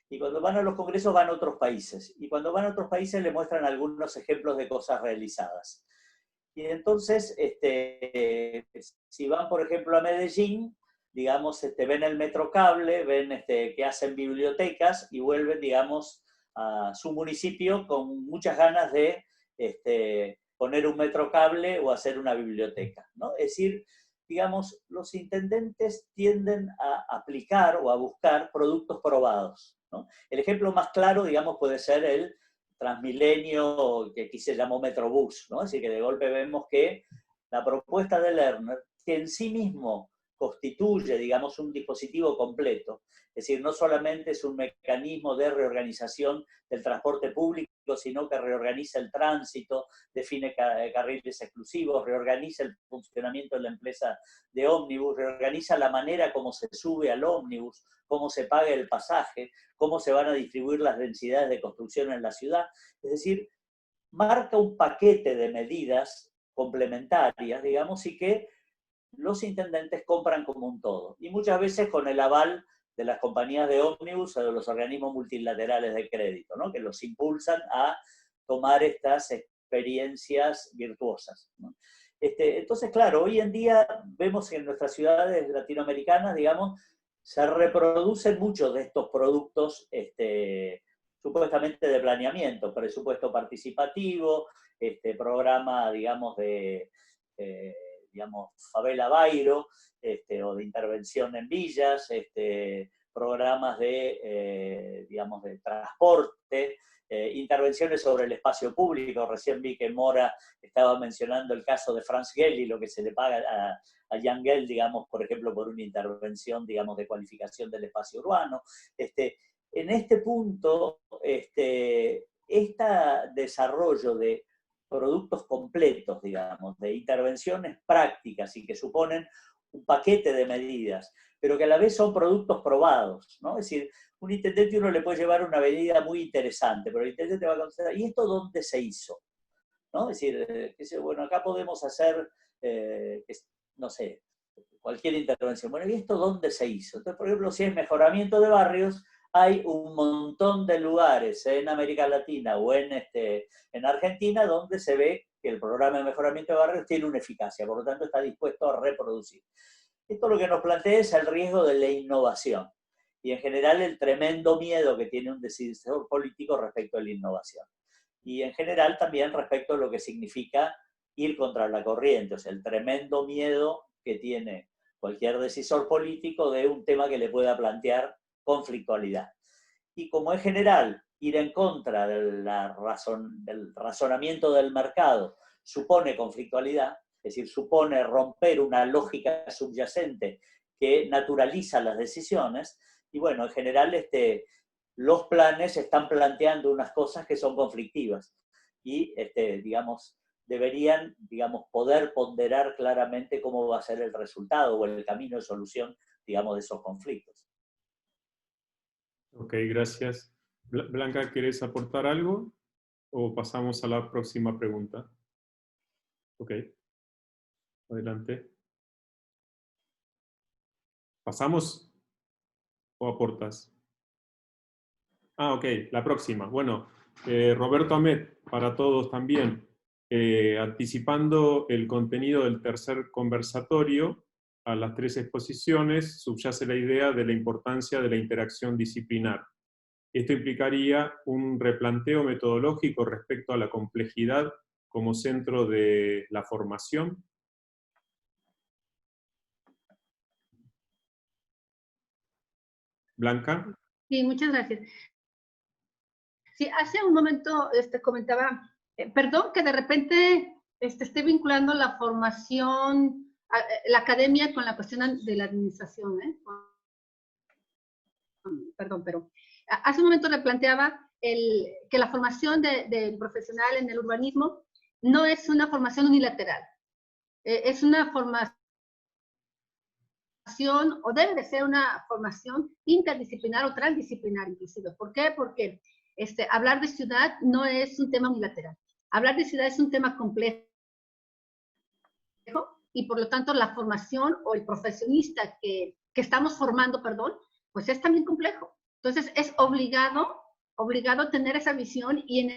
Speaker 5: y cuando van a los congresos van a otros países, y cuando van a otros países le muestran algunos ejemplos de cosas realizadas. Y entonces, si van, por ejemplo, a Medellín, digamos, ven el metrocable, ven que hacen bibliotecas y vuelven, digamos, a su municipio con muchas ganas de poner un metrocable o hacer una biblioteca, ¿no? Es decir, digamos, los intendentes tienden a aplicar o a buscar productos probados, ¿no? El ejemplo más claro, digamos, puede ser el Transmilenio, que aquí se llamó Metrobús, ¿no? Es decir, que de golpe vemos que la propuesta de Lerner, que en sí mismo constituye, digamos, un dispositivo completo, es decir, no solamente es un mecanismo de reorganización del transporte público, sino que reorganiza el tránsito, define carriles exclusivos, reorganiza el funcionamiento de la empresa de ómnibus, reorganiza la manera como se sube al ómnibus, cómo se paga el pasaje, cómo se van a distribuir las densidades de construcción en la ciudad. Es decir, marca un paquete de medidas complementarias, digamos, y que los intendentes compran como un todo. Y muchas veces con el aval de las compañías de ómnibus o de los organismos multilaterales de crédito, ¿no? Que los impulsan a tomar estas experiencias virtuosas, ¿no? Entonces, claro, hoy en día vemos que en nuestras ciudades latinoamericanas, digamos, se reproducen muchos de estos productos supuestamente de planeamiento, presupuesto participativo, programa, digamos, digamos, Favela Bairro, o de intervención en villas, programas digamos, de transporte, intervenciones sobre el espacio público. Recién vi que Mora estaba mencionando el caso de Franz Gehry y lo que se le paga a Jan Gehl, digamos, por ejemplo, por una intervención, digamos, de cualificación del espacio urbano. En este punto, este desarrollo de productos completos, digamos, de intervenciones prácticas y que suponen un paquete de medidas, pero que a la vez son productos probados, ¿no? Es decir, un intendente uno le puede llevar una medida muy interesante, pero el intendente va a considerar, ¿y esto dónde se hizo? ¿No? Es decir, bueno, acá podemos hacer, no sé, cualquier intervención. Bueno, ¿y esto dónde se hizo? Entonces, por ejemplo, si es mejoramiento de barrios, hay un montón de lugares en América Latina o en Argentina donde se ve que el programa de mejoramiento de barrios tiene una eficacia, por lo tanto está dispuesto a reproducir. Esto lo que nos plantea es el riesgo de la innovación y en general el tremendo miedo que tiene un decisor político respecto a la innovación. Y en general también respecto a lo que significa ir contra la corriente, o sea, el tremendo miedo que tiene cualquier decisor político de un tema que le pueda plantear conflictualidad. Y como en general ir en contra del razonamiento del mercado supone conflictualidad, es decir, supone romper una lógica subyacente que naturaliza las decisiones, y bueno, en general los planes están planteando unas cosas que son conflictivas y, digamos, deberían, digamos, poder ponderar claramente cómo va a ser el resultado o el camino de solución, digamos, de esos conflictos.
Speaker 2: Ok, gracias. Blanca, ¿quieres aportar algo? ¿O pasamos a la próxima pregunta? Ok. Adelante. ¿Pasamos o aportas? Ah, ok, la próxima. Bueno, Roberto Amet, para todos también. Anticipando el contenido del tercer conversatorio, a las 3 exposiciones subyace la idea de la importancia de la interacción disciplinar. Esto implicaría un replanteo metodológico respecto a la complejidad como centro de la formación. Blanca.
Speaker 4: Sí, muchas gracias. Sí, hace un momento comentaba, perdón que de repente esté vinculando la formación, la academia con la cuestión de la administración, perdón, pero hace un momento replanteaba que la formación del profesional en el urbanismo no es una formación unilateral, es una formación, o debe de ser una formación interdisciplinar o transdisciplinar inclusive. ¿Por qué? Porque hablar de ciudad no es un tema unilateral. hablar de ciudad es un tema complejo y por lo tanto la formación o el profesionista que estamos formando, perdón, pues es también complejo. Entonces es obligado tener esa visión, y en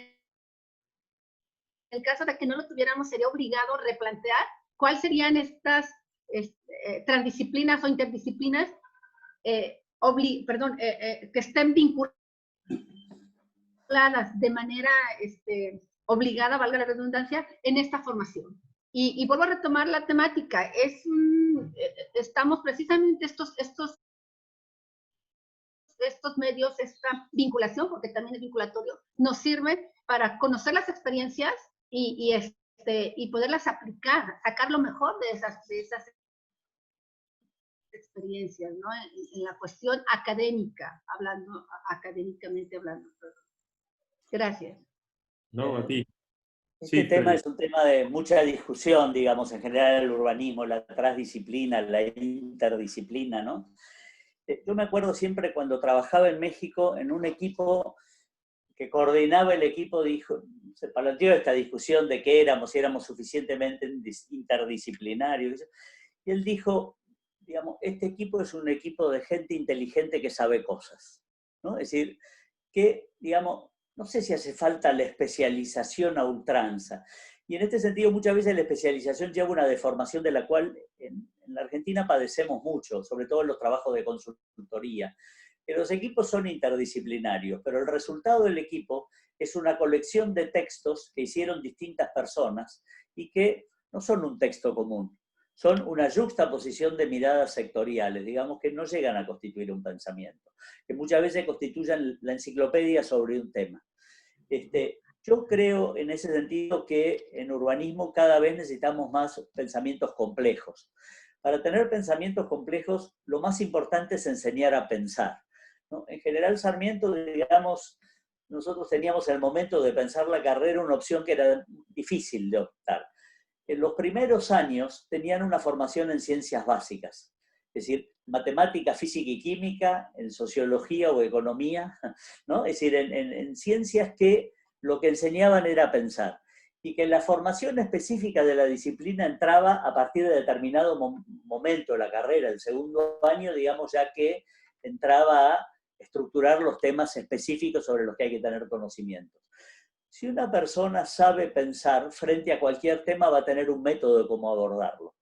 Speaker 4: el caso de que no lo tuviéramos sería obligado replantear cuáles serían estas transdisciplinas o interdisciplinas que estén vinculadas de manera obligada, valga la redundancia, en esta formación. Y vuelvo a retomar la temática, estamos precisamente estos medios, esta vinculación, porque también es vinculatorio, nos sirve para conocer las experiencias y poderlas aplicar, sacar lo mejor de esas experiencias, ¿no? En la cuestión académica, académicamente hablando. Gracias.
Speaker 2: No, a ti.
Speaker 5: Este
Speaker 2: Sí,
Speaker 5: tema
Speaker 2: Freddy.
Speaker 5: es un tema de mucha discusión, digamos, en general el urbanismo, la transdisciplina, la interdisciplina, ¿no? Yo me acuerdo siempre cuando trabajaba en México en un equipo que coordinaba el equipo, se planteó esta discusión de qué éramos, si éramos suficientemente interdisciplinarios. Y él dijo, digamos, este equipo es un equipo de gente inteligente que sabe cosas, ¿no? Es decir, que, digamos, no sé si hace falta la especialización a ultranza. Y en este sentido, muchas veces la especialización lleva una deformación de la cual en la Argentina padecemos mucho, sobre todo en los trabajos de consultoría. Los equipos son interdisciplinarios, pero el resultado del equipo es una colección de textos que hicieron distintas personas y que no son un texto común, son una yuxtaposición de miradas sectoriales, digamos, que no llegan a constituir un pensamiento, que muchas veces constituyen la enciclopedia sobre un tema. Yo creo en ese sentido que en urbanismo cada vez necesitamos más pensamientos complejos. Para tener pensamientos complejos, lo más importante es enseñar a pensar, ¿no? En General Sarmiento, digamos, nosotros teníamos el momento de pensar la carrera una opción que era difícil de optar. En los primeros años tenían una formación en ciencias básicas, es decir, matemática, física y química, en sociología o economía, ¿no? Es decir, en ciencias que lo que enseñaban era pensar, y que la formación específica de la disciplina entraba a partir de determinado momento de la carrera, el segundo año, digamos, ya que entraba a estructurar los temas específicos sobre los que hay que tener conocimientos. Si una persona sabe pensar frente a cualquier tema, va a tener un método de cómo abordarlo.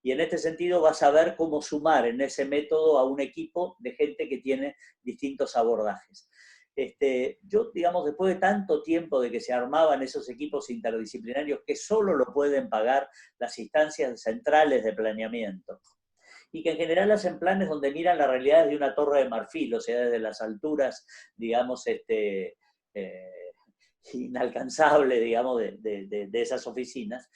Speaker 5: Y en este sentido va a saber cómo sumar en ese método a un equipo de gente que tiene distintos abordajes. Yo, digamos, después de tanto tiempo de que se armaban esos equipos interdisciplinarios que solo lo pueden pagar las instancias centrales de planeamiento, y que en general hacen planes donde miran la realidad desde una torre de marfil, o sea, desde las alturas, digamos, inalcanzable, digamos, de esas oficinas.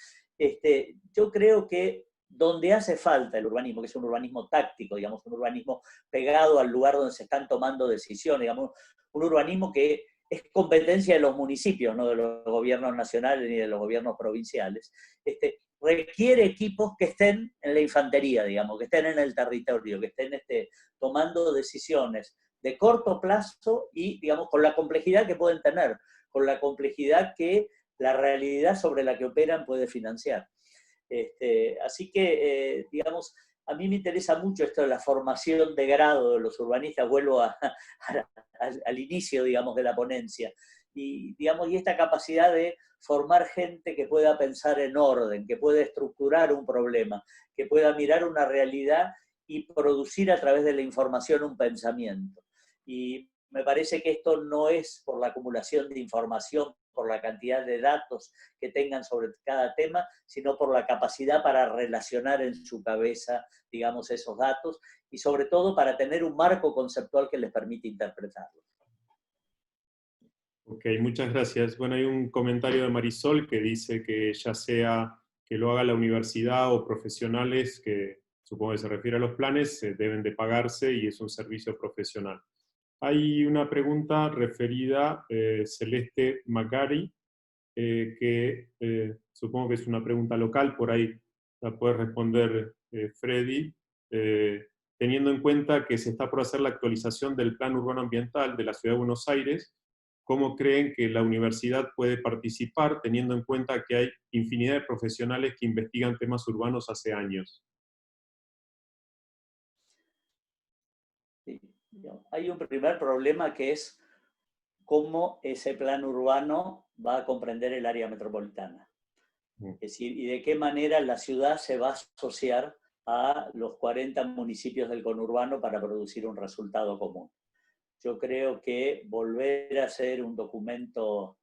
Speaker 5: Yo creo que donde hace falta el urbanismo, que es un urbanismo táctico, digamos, un urbanismo pegado al lugar donde se están tomando decisiones, digamos, un urbanismo que es competencia de los municipios, no de los gobiernos nacionales ni de los gobiernos provinciales, requiere equipos que estén en la infantería, digamos, que estén en el territorio, que estén tomando decisiones de corto plazo y, digamos, con la complejidad que pueden tener, con la complejidad que la realidad sobre la que operan puede financiar. Así que, digamos, a mí me interesa mucho esto de la formación de grado de los urbanistas, vuelvo al inicio, digamos, de la ponencia, y, digamos, y esta capacidad de formar gente que pueda pensar en orden, que pueda estructurar un problema, que pueda mirar una realidad y producir a través de la información un pensamiento. Y me parece que esto no es por la acumulación de información, por la cantidad de datos que tengan sobre cada tema, sino por la capacidad para relacionar en su cabeza, digamos, esos datos, y sobre todo para tener un marco conceptual que les permite interpretarlos.
Speaker 2: Ok, muchas gracias. Bueno, hay un comentario de Marisol que dice que ya sea que lo haga la universidad o profesionales, que supongo que se refiere a los planes, deben de pagarse y es un servicio profesional. Hay una pregunta referida, Celeste Macari, que supongo que es una pregunta local, por ahí la puede responder Freddy, teniendo en cuenta que se está por hacer la actualización del Plan Urbano Ambiental de la Ciudad de Buenos Aires, cómo creen que la universidad puede participar, teniendo en cuenta que hay infinidad de profesionales que investigan temas urbanos hace años.
Speaker 5: Sí. Hay un primer problema que es cómo ese plan urbano va a comprender el área metropolitana. Es decir, y de qué manera la ciudad se va a asociar a los 40 municipios del conurbano para producir un resultado común. Yo creo que volver a hacer un documento,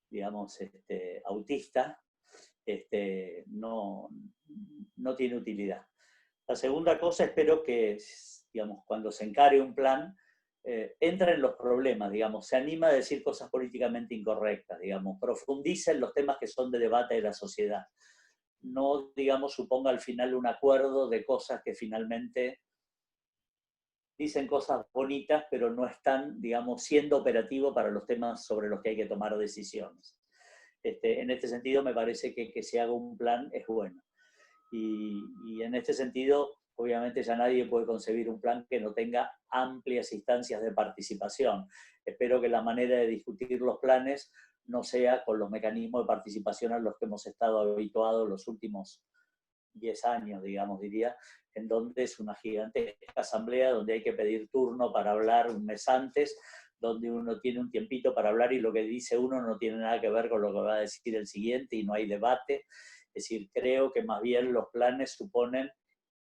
Speaker 5: digamos, autista, no tiene utilidad. La segunda cosa, espero que, digamos, cuando se encare un plan, entra en los problemas, digamos, se anima a decir cosas políticamente incorrectas, digamos, profundiza en los temas que son de debate de la sociedad. No, digamos, suponga al final un acuerdo de cosas que finalmente dicen cosas bonitas, pero no están, digamos, siendo operativo para los temas sobre los que hay que tomar decisiones. En este sentido, me parece que se haga un plan es bueno. Y en este sentido, obviamente ya nadie puede concebir un plan que no tenga amplias instancias de participación. Espero que la manera de discutir los planes no sea con los mecanismos de participación a los que hemos estado habituados los últimos 10 años, digamos, diría, en donde es una gigantesca asamblea donde hay que pedir turno para hablar un mes antes, donde uno tiene un tiempito para hablar y lo que dice uno no tiene nada que ver con lo que va a decir el siguiente y no hay debate. Es decir, creo que más bien los planes suponen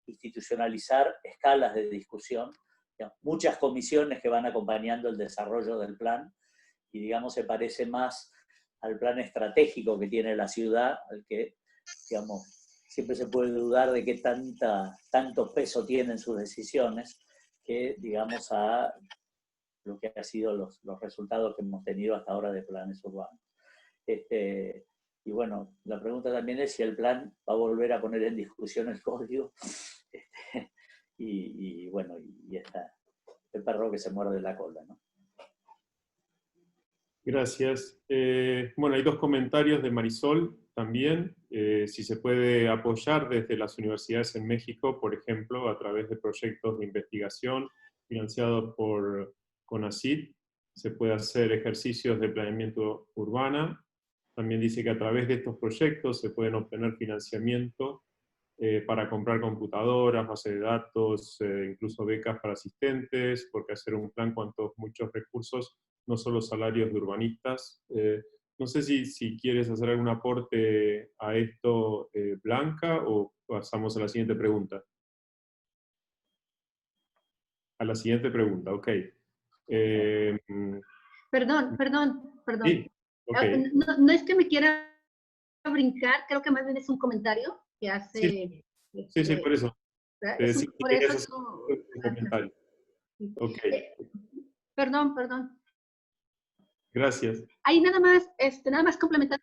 Speaker 5: institucionalizar escalas de discusión, muchas comisiones que van acompañando el desarrollo del plan, y digamos se parece más al plan estratégico que tiene la ciudad, al que, digamos, siempre se puede dudar de qué tanto peso tienen sus decisiones, que, digamos, a lo que han sido los resultados que hemos tenido hasta ahora de planes urbanos. Y bueno, la pregunta también es si el plan va a volver a poner en discusión el código. Y bueno, y está el perro que se muerde la cola, ¿no?
Speaker 2: Gracias. Bueno, hay dos comentarios de Marisol también. Si se puede apoyar desde las universidades en México, por ejemplo, a través de proyectos de investigación financiados por CONACYT, se puede hacer ejercicios de planeamiento urbano. También dice que a través de estos proyectos se pueden obtener financiamiento para comprar computadoras, bases de datos, incluso becas para asistentes, porque hacer un plan con muchos recursos, no solo salarios de urbanistas. No sé si quieres hacer algún aporte a esto, Blanca, o pasamos a la siguiente pregunta. A la siguiente pregunta, ok.
Speaker 4: Perdón.
Speaker 2: Sí, okay.
Speaker 4: No es que me quiera brincar, creo que más bien es un comentario que hace...
Speaker 2: Sí, por eso.
Speaker 4: Por eso
Speaker 2: comentario. Okay.
Speaker 4: Perdón.
Speaker 2: Gracias.
Speaker 4: Ahí nada más complementar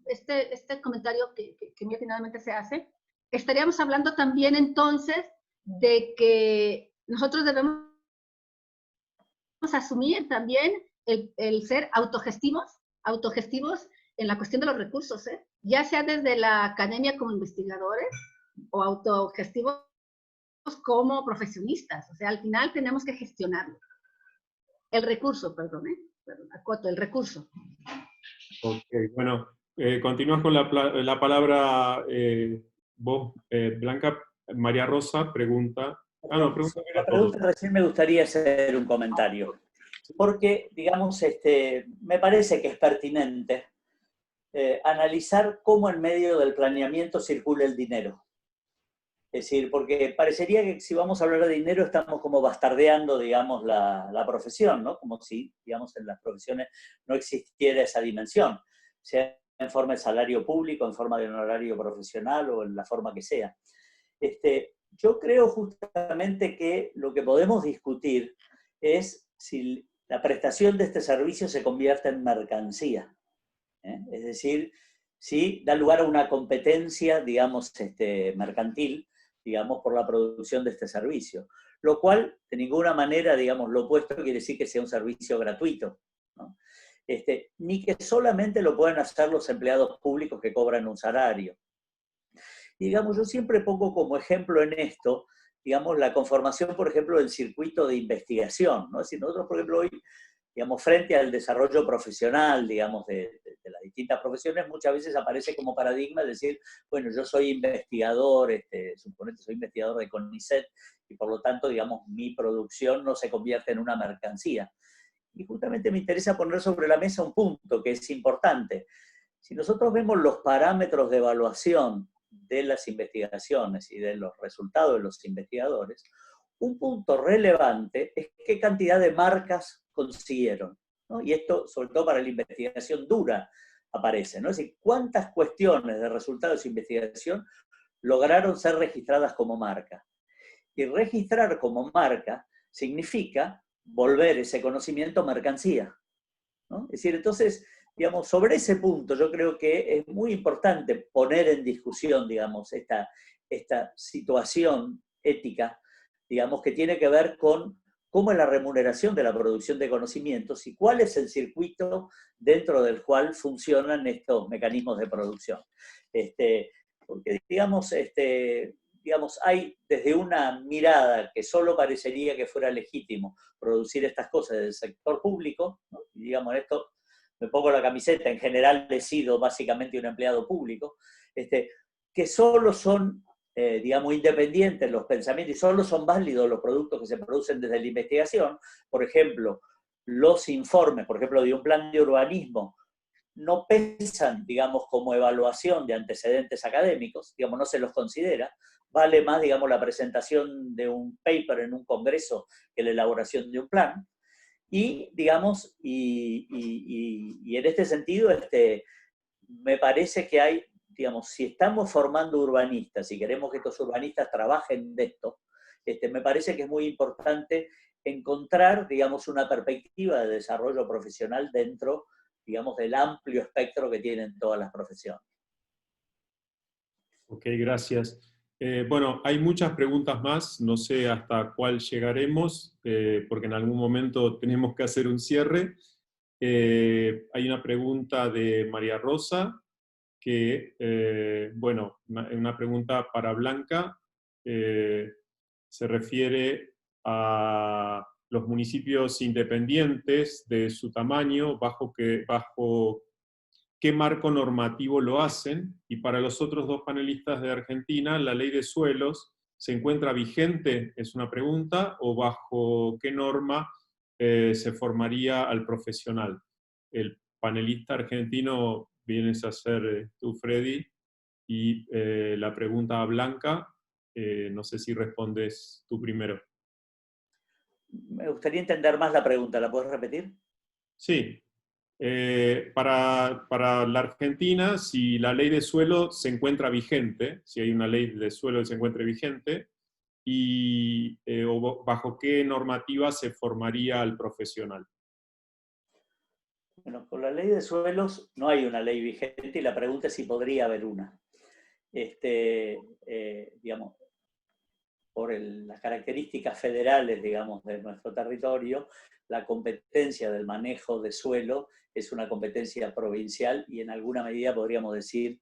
Speaker 4: este comentario que finalmente se hace. Estaríamos hablando también entonces de que nosotros debemos asumir también el ser autogestivos en la cuestión de los recursos, ya sea desde la academia como investigadores o autogestivos como profesionistas. O sea, al final tenemos que gestionarlo. El recurso, acoto, el recurso.
Speaker 2: Ok, bueno, continúas con la palabra vos, Blanca. María Rosa pregunta.
Speaker 5: La pregunta recién me gustaría hacer un comentario. Porque, digamos, me parece que es pertinente analizar cómo en medio del planeamiento circula el dinero. Es decir, porque parecería que si vamos a hablar de dinero estamos como bastardeando, digamos, la profesión, ¿no? Como si, digamos, en las profesiones no existiera esa dimensión, sea en forma de salario público, en forma de honorario profesional o en la forma que sea. Yo creo justamente que lo que podemos discutir es si la prestación de este servicio se convierte en mercancía. Es decir, si da lugar a una competencia, digamos, mercantil, digamos, por la producción de este servicio. Lo cual, de ninguna manera, digamos, lo opuesto quiere decir que sea un servicio gratuito, ¿no? Ni que solamente lo puedan hacer los empleados públicos que cobran un salario. Y, digamos, yo siempre pongo como ejemplo en esto, digamos, la conformación, por ejemplo, del circuito de investigación, ¿no? Es decir, nosotros, por ejemplo, hoy, digamos, frente al desarrollo profesional, digamos, de las distintas profesiones, muchas veces aparece como paradigma decir, bueno, yo soy investigador, suponete soy investigador de CONICET, y por lo tanto, digamos, mi producción no se convierte en una mercancía. Y justamente me interesa poner sobre la mesa un punto que es importante. Si nosotros vemos los parámetros de evaluación de las investigaciones y de los resultados de los investigadores, un punto relevante es qué cantidad de marcas consiguieron, ¿no? Y esto, sobre todo para la investigación dura, aparece, ¿no? Es decir, cuántas cuestiones de resultados de investigación lograron ser registradas como marca. Y registrar como marca significa volver ese conocimiento mercancía, ¿no? Es decir, entonces, digamos, sobre ese punto yo creo que es muy importante poner en discusión, digamos, esta situación ética, digamos, que tiene que ver con cómo es la remuneración de la producción de conocimientos y cuál es el circuito dentro del cual funcionan estos mecanismos de producción. Porque, digamos, hay desde una mirada que solo parecería que fuera legítimo producir estas cosas del sector público, ¿no? Y digamos, esto me pongo la camiseta, en general he sido básicamente un empleado público, que solo son, digamos, independientes los pensamientos y solo son válidos los productos que se producen desde la investigación. Por ejemplo, los informes, por ejemplo, de un plan de urbanismo, no pesan, digamos, como evaluación de antecedentes académicos, digamos, no se los considera. Vale más, digamos, la presentación de un paper en un congreso que la elaboración de un plan. Y, digamos, y en este sentido, me parece que hay, digamos, si estamos formando urbanistas, si queremos que estos urbanistas trabajen de esto, me parece que es muy importante encontrar, digamos, una perspectiva de desarrollo profesional dentro, digamos, del amplio espectro que tienen todas las profesiones.
Speaker 2: Ok, gracias. Bueno, hay muchas preguntas más, no sé hasta cuál llegaremos, porque en algún momento tenemos que hacer un cierre. Hay una pregunta de María Rosa, que, bueno, una pregunta para Blanca, se refiere a los municipios independientes de su tamaño, bajo qué marco normativo lo hacen, y para los otros dos panelistas de Argentina, ¿la ley de suelos se encuentra vigente? Es una pregunta, o bajo qué norma se formaría al profesional. El panelista argentino vienes a ser tú, Freddy, y la pregunta a Blanca, no sé si respondes tú primero.
Speaker 5: Me gustaría entender más la pregunta, ¿la puedes repetir?
Speaker 2: Sí. Para la Argentina, si la ley de suelo se encuentra vigente, si hay una ley de suelo que se encuentre vigente, y o bajo qué normativa se formaría al profesional.
Speaker 5: Bueno, con la ley de suelos no hay una ley vigente y la pregunta es si podría haber una. Digamos, por las características federales, digamos, de nuestro territorio, la competencia del manejo de suelo es una competencia provincial y en alguna medida podríamos decir,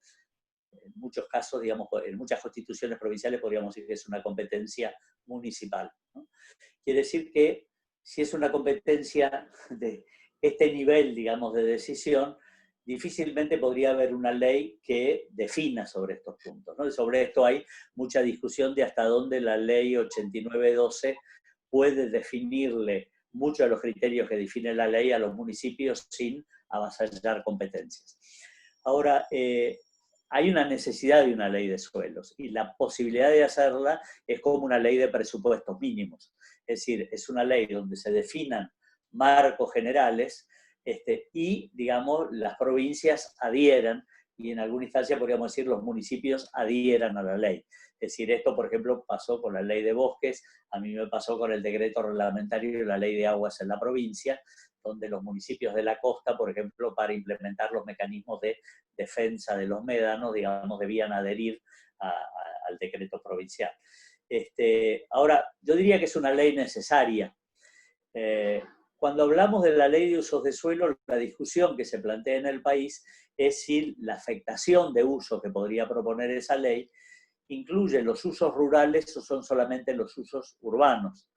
Speaker 5: en muchos casos, digamos, en muchas constituciones provinciales podríamos decir que es una competencia municipal, ¿no? Quiere decir que si es una competencia de este nivel, digamos, de decisión, difícilmente podría haber una ley que defina sobre estos puntos, ¿no? Y sobre esto hay mucha discusión de hasta dónde la ley 8912 puede definirle muchos de los criterios que define la ley a los municipios sin avasallar competencias. Ahora, hay una necesidad de una ley de suelos y la posibilidad de hacerla es como una ley de presupuestos mínimos. Es decir, es una ley donde se definan marcos generales y, digamos, las provincias adhieran y en alguna instancia podríamos decir los municipios adhieran a la ley. Es decir, esto, por ejemplo, pasó con la ley de bosques, a mí me pasó con el decreto reglamentario y la ley de aguas en la provincia, donde los municipios de la costa, por ejemplo, para implementar los mecanismos de defensa de los médanos, digamos, debían adherir al decreto provincial. Ahora, yo diría que es una ley necesaria. Cuando hablamos de la ley de usos de suelo, la discusión que se plantea en el país es si la afectación de uso que podría proponer esa ley incluye los usos rurales o son solamente los usos urbanos.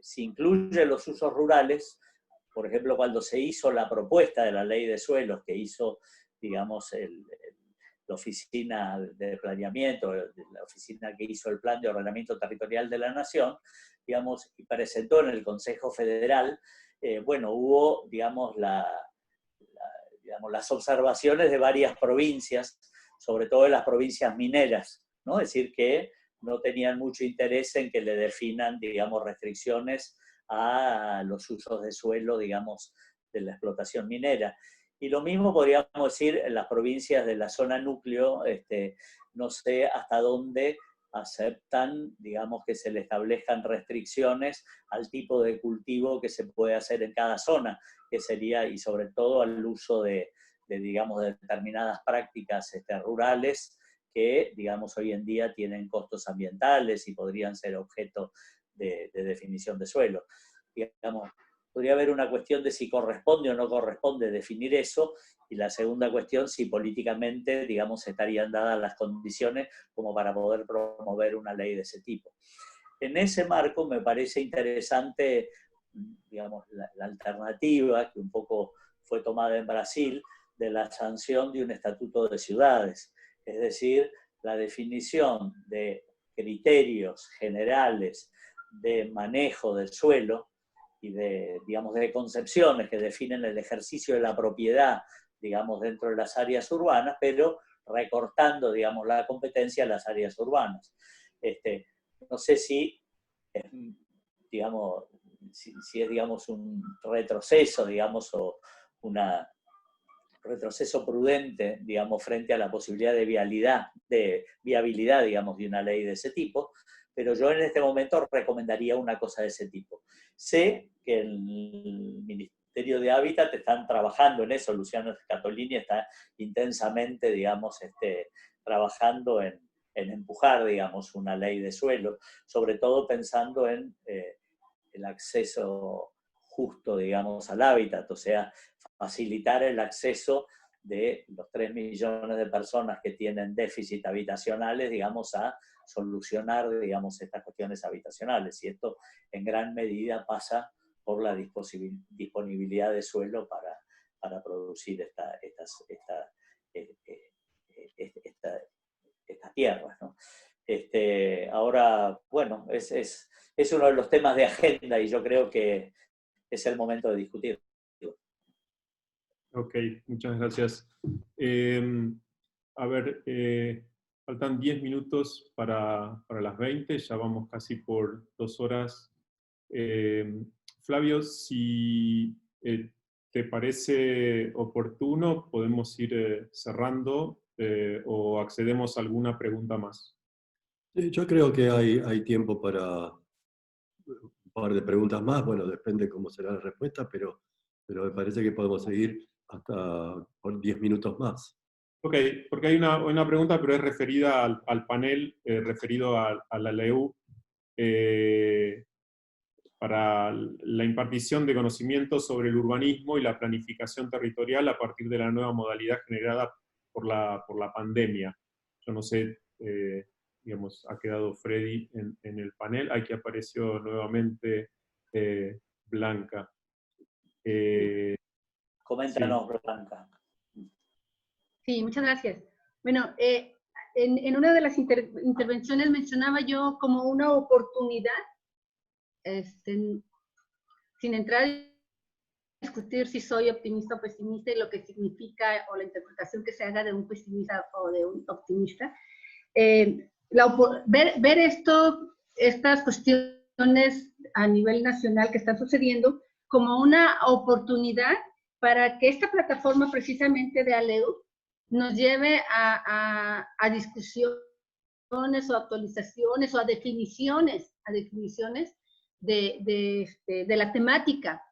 Speaker 5: Si incluye los usos rurales, por ejemplo, cuando se hizo la propuesta de la ley de suelos que hizo, digamos, la oficina de planeamiento, la oficina que hizo el plan de ordenamiento territorial de la Nación, digamos, y presentó en el Consejo Federal, bueno, hubo, digamos, las observaciones de varias provincias, sobre todo de las provincias mineras, ¿no? Es decir, que no tenían mucho interés en que le definan, digamos, restricciones a los usos de suelo, digamos, de la explotación minera. Y lo mismo podríamos decir en las provincias de la zona núcleo, no sé hasta dónde aceptan, digamos, que se le establezcan restricciones al tipo de cultivo que se puede hacer en cada zona, que sería, y sobre todo al uso de digamos, de determinadas prácticas rurales que, digamos, hoy en día tienen costos ambientales y podrían ser objeto de definición de suelo. Digamos, podría haber una cuestión de si corresponde o no corresponde definir eso, y la segunda cuestión, si políticamente, digamos, estarían dadas las condiciones como para poder promover una ley de ese tipo. En ese marco me parece interesante, digamos, la alternativa que un poco fue tomada en Brasil de la sanción de un estatuto de ciudades, es decir, la definición de criterios generales de manejo del suelo y de, digamos, de concepciones que definen el ejercicio de la propiedad, digamos, dentro de las áreas urbanas, pero recortando, digamos, la competencia a las áreas urbanas. No sé si, digamos, si es, digamos, un retroceso, digamos, o una retroceso prudente, digamos, frente a la posibilidad de viabilidad, digamos, de una ley de ese tipo, pero yo en este momento recomendaría una cosa de ese tipo. Sé que el Ministerio de Hábitat están trabajando en eso, Luciano Scatolini está intensamente, digamos, trabajando en empujar, digamos, una ley de suelo, sobre todo pensando en el acceso justo, digamos, al hábitat, o sea, facilitar el acceso de los 3 millones de personas que tienen déficit habitacionales, digamos, a solucionar, digamos, estas cuestiones habitacionales. Y esto en gran medida pasa por la disponibilidad de suelo para producir estas tierras, ¿no? Ahora, bueno, es uno de los temas de agenda y yo creo que es el momento de discutir.
Speaker 2: Ok, muchas gracias. A ver, faltan 10 minutos para las 20, ya vamos casi por 2 horas. Flavio, si te parece oportuno, podemos ir cerrando o accedemos a alguna pregunta más.
Speaker 1: Yo creo que hay tiempo para un par de preguntas más. Bueno, depende cómo será la respuesta, pero me parece que podemos seguir hasta por 10 minutos más.
Speaker 2: Ok, porque hay una pregunta, pero es referida al panel, referido a la LEU, para la impartición de conocimientos sobre el urbanismo y la planificación territorial a partir de la nueva modalidad generada por la pandemia. Yo no sé, digamos, ha quedado Freddy en el panel, aquí apareció nuevamente Blanca.
Speaker 5: Coméntanos,
Speaker 2: Sí.
Speaker 5: Blanca.
Speaker 4: Sí, muchas gracias. Bueno, en una de las intervenciones mencionaba yo como una oportunidad, sin entrar a discutir si soy optimista o pesimista y lo que significa o la interpretación que se haga de un pesimista o de un optimista, ver estas cuestiones a nivel nacional que están sucediendo como una oportunidad para que esta plataforma precisamente de ALEU nos lleve a discusiones o actualizaciones o a definiciones de la temática.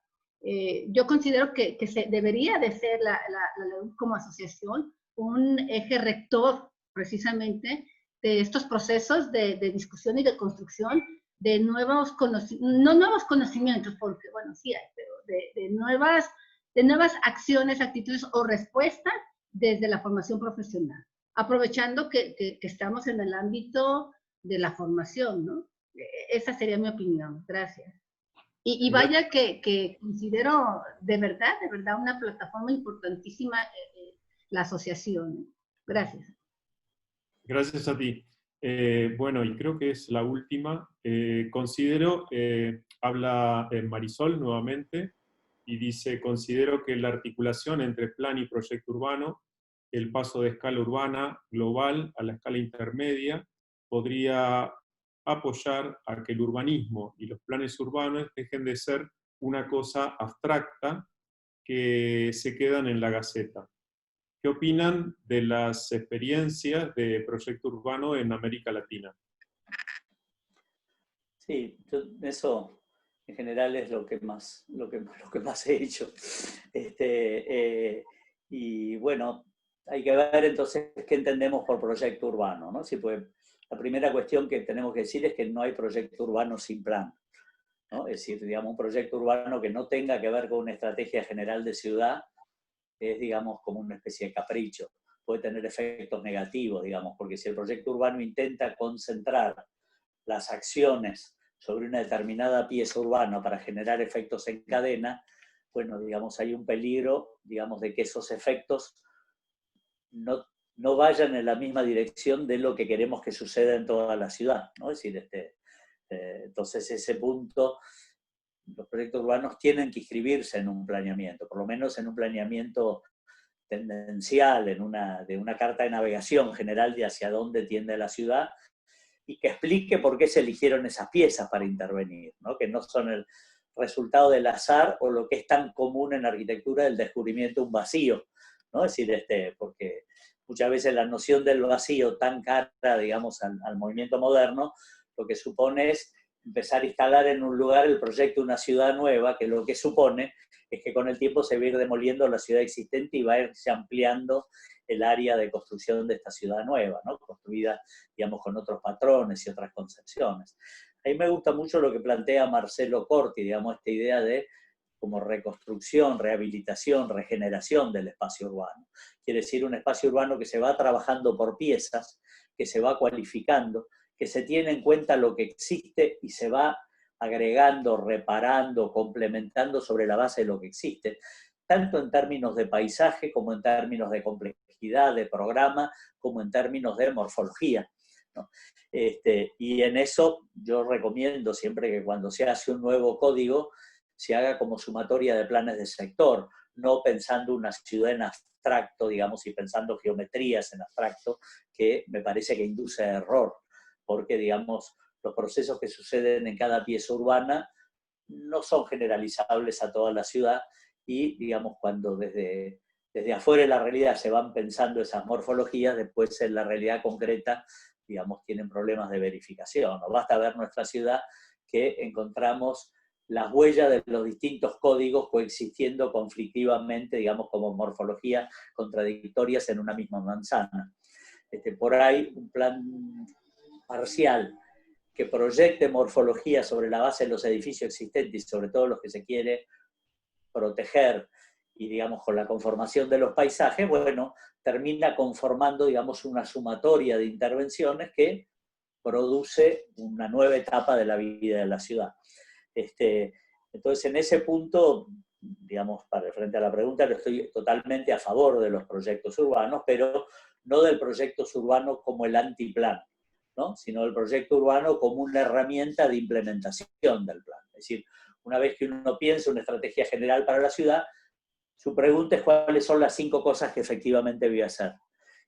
Speaker 4: Yo considero que debería de ser la LEU como asociación un eje rector precisamente de estos procesos de discusión y de construcción de nuevos conocimientos, no nuevos conocimientos, porque bueno, sí hay, pero de nuevas acciones, actitudes o respuestas desde la formación profesional, aprovechando que estamos en el ámbito de la formación, ¿no? Esa sería mi opinión. Gracias. Y vaya que considero de verdad una plataforma importantísima la asociación. Gracias.
Speaker 2: Gracias a ti. Bueno, y creo que es la última. Considero, habla Marisol nuevamente, y dice, considero que la articulación entre plan y proyecto urbano, el paso de escala urbana global a la escala intermedia, podría apoyar a que el urbanismo y los planes urbanos dejen de ser una cosa abstracta que se quedan en la Gaceta. ¿Qué opinan de las experiencias de proyecto urbano en América Latina?
Speaker 5: Sí, eso en general es lo que más he hecho. Y bueno, hay que ver entonces qué entendemos por proyecto urbano, ¿no? Sí, pues, la primera cuestión que tenemos que decir es que no hay proyecto urbano sin plan, ¿no? Es decir, digamos, un proyecto urbano que no tenga que ver con una estrategia general de ciudad es, digamos, como una especie de capricho. Puede tener efectos negativos, digamos, porque si el proyecto urbano intenta concentrar las acciones sobre una determinada pieza urbana para generar efectos en cadena, bueno, digamos, hay un peligro, digamos, de que esos efectos no vayan en la misma dirección de lo que queremos que suceda en toda la ciudad, ¿no? Es decir, entonces ese punto, los proyectos urbanos tienen que inscribirse en un planeamiento, por lo menos en un planeamiento tendencial, de una carta de navegación general de hacia dónde tiende la ciudad, y que explique por qué se eligieron esas piezas para intervenir, ¿no? Que no son el resultado del azar o lo que es tan común en la arquitectura del descubrimiento de un vacío, ¿no? Es decir, porque muchas veces la noción del vacío tan cara, digamos, al movimiento moderno, lo que supone es empezar a instalar en un lugar el proyecto de una ciudad nueva, que lo que supone es que con el tiempo se va a ir demoliendo la ciudad existente y va a irse ampliando el área de construcción de esta ciudad nueva, ¿no? Construida, digamos, con otros patrones y otras concepciones. A mí me gusta mucho lo que plantea Marcelo Corti, digamos, esta idea de como reconstrucción, rehabilitación, regeneración del espacio urbano. Quiere decir, un espacio urbano que se va trabajando por piezas, que se va cualificando, que se tiene en cuenta lo que existe y se va agregando, reparando, complementando sobre la base de lo que existe, tanto en términos de paisaje como en términos de complejidad, de programa, como en términos de morfología, ¿no? Y en eso yo recomiendo siempre que cuando se hace un nuevo código se haga como sumatoria de planes de sector, no pensando una ciudad en abstracto, digamos, y pensando geometrías en abstracto, que me parece que induce a error, porque, digamos, los procesos que suceden en cada pieza urbana no son generalizables a toda la ciudad y, digamos, cuando desde afuera de la realidad se van pensando esas morfologías, después en la realidad concreta, digamos, tienen problemas de verificación. No basta ver nuestra ciudad que encontramos las huellas de los distintos códigos coexistiendo conflictivamente, digamos, como morfologías contradictorias en una misma manzana. Por ahí, un plan parcial que proyecte morfología sobre la base de los edificios existentes y sobre todo los que se quiere proteger y, digamos, con la conformación de los paisajes, bueno, termina conformando, digamos, una sumatoria de intervenciones que produce una nueva etapa de la vida de la ciudad. Entonces, en ese punto, digamos, frente a la pregunta, estoy totalmente a favor de los proyectos urbanos, pero no del proyecto urbano como el antiplan, ¿no? Sino del proyecto urbano como una herramienta de implementación del plan. Es decir, una vez que uno piensa una estrategia general para la ciudad, su pregunta es cuáles son las 5 cosas que efectivamente voy a hacer.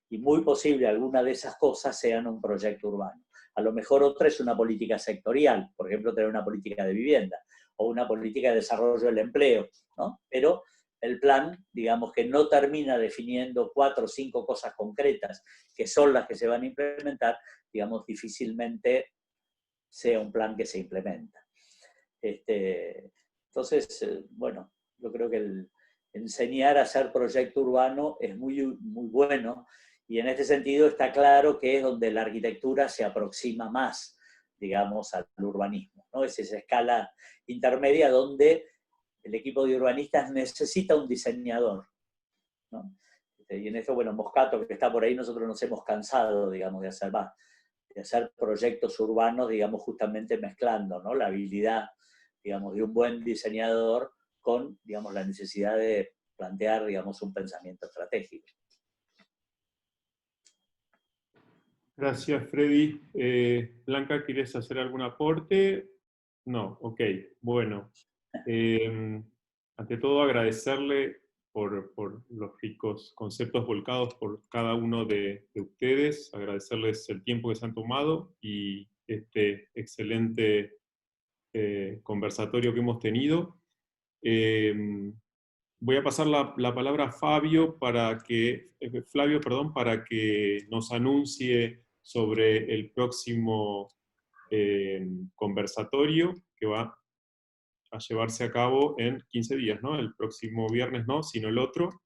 Speaker 5: Y muy posible alguna de esas cosas sean un proyecto urbano. A lo mejor otra es una política sectorial, por ejemplo, tener una política de vivienda o una política de desarrollo del empleo, ¿no? Pero el plan, digamos, que no termina definiendo 4 o 5 cosas concretas que son las que se van a implementar, digamos, difícilmente sea un plan que se implementa. Entonces, bueno, yo creo que el enseñar a hacer proyecto urbano es muy, muy bueno, y en este sentido está claro que es donde la arquitectura se aproxima más, digamos, al urbanismo, ¿no? Es esa escala intermedia donde el equipo de urbanistas necesita un diseñador, ¿no? Y en esto, bueno, Moscato, que está por ahí, nosotros nos hemos cansado, digamos, de hacer proyectos urbanos, digamos, justamente mezclando, ¿no? La habilidad, digamos, de un buen diseñador con, digamos, la necesidad de plantear, digamos, un pensamiento estratégico.
Speaker 2: Gracias, Freddy. Blanca, ¿quieres hacer algún aporte? No, ok, bueno. Ante todo, agradecerle por los ricos conceptos volcados por cada uno de ustedes, agradecerles el tiempo que se han tomado y este excelente conversatorio que hemos tenido. Voy a pasar la palabra a Flavio, para que nos anuncie sobre el próximo conversatorio que va a llevarse a cabo en 15 días, ¿no? El próximo viernes no, sino el otro.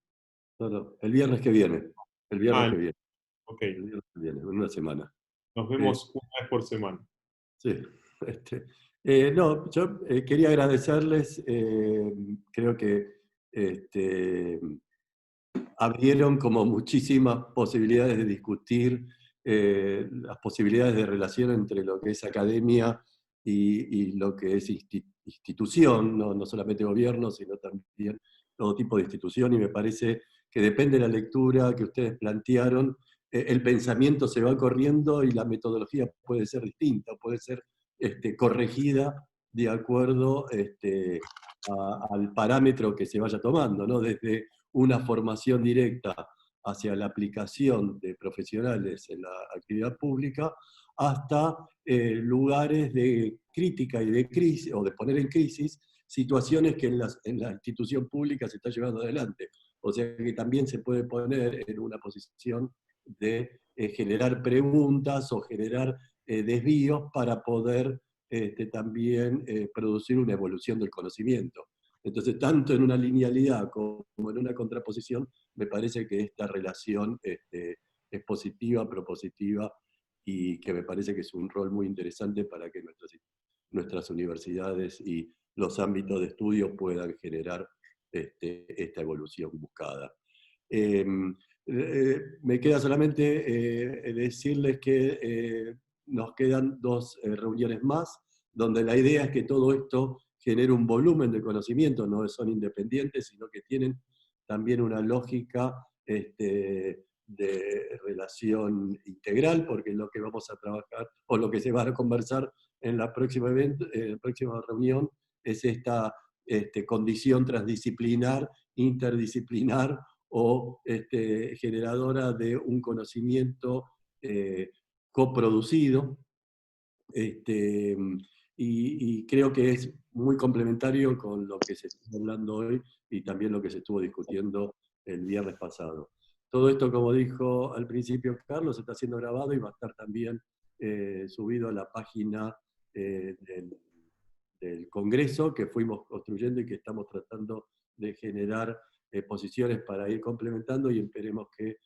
Speaker 1: No, el viernes que viene. El viernes que viene.
Speaker 2: Ok.
Speaker 1: El viernes que viene, en una semana.
Speaker 2: Nos vemos una vez por semana.
Speaker 1: Sí. No, yo quería agradecerles, creo que abrieron como muchísimas posibilidades de discutir las posibilidades de relación entre lo que es academia y lo que es institución, no solamente gobierno, sino también todo tipo de institución, y me parece que depende de la lectura que ustedes plantearon, el pensamiento se va corriendo y la metodología puede ser distinta, puede ser corregida de acuerdo al parámetro que se vaya tomando, ¿no? Desde una formación directa hacia la aplicación de profesionales en la actividad pública, hasta lugares de crítica y de crisis, o de poner en crisis, situaciones que en la institución pública se está llevando adelante. O sea que también se puede poner en una posición de generar preguntas o generar desvíos para poder también producir una evolución del conocimiento. Entonces, tanto en una linealidad como en una contraposición, me parece que esta relación es positiva, propositiva, y que me parece que es un rol muy interesante para que nuestras universidades y los ámbitos de estudio puedan generar esta evolución buscada. Me queda solamente decirles que nos quedan 2 reuniones más, donde la idea es que todo esto genere un volumen de conocimiento, no son independientes, sino que tienen también una lógica de relación integral, porque lo que vamos a trabajar, o lo que se va a conversar en la próxima reunión, es esta condición transdisciplinar, interdisciplinar, o generadora de un conocimiento coproducido, y creo que es muy complementario con lo que se está hablando hoy y también lo que se estuvo discutiendo el viernes pasado. Todo esto, como dijo al principio Carlos, está siendo grabado y va a estar también subido a la página del Congreso que fuimos construyendo y que estamos tratando de generar posiciones para ir complementando, y esperemos que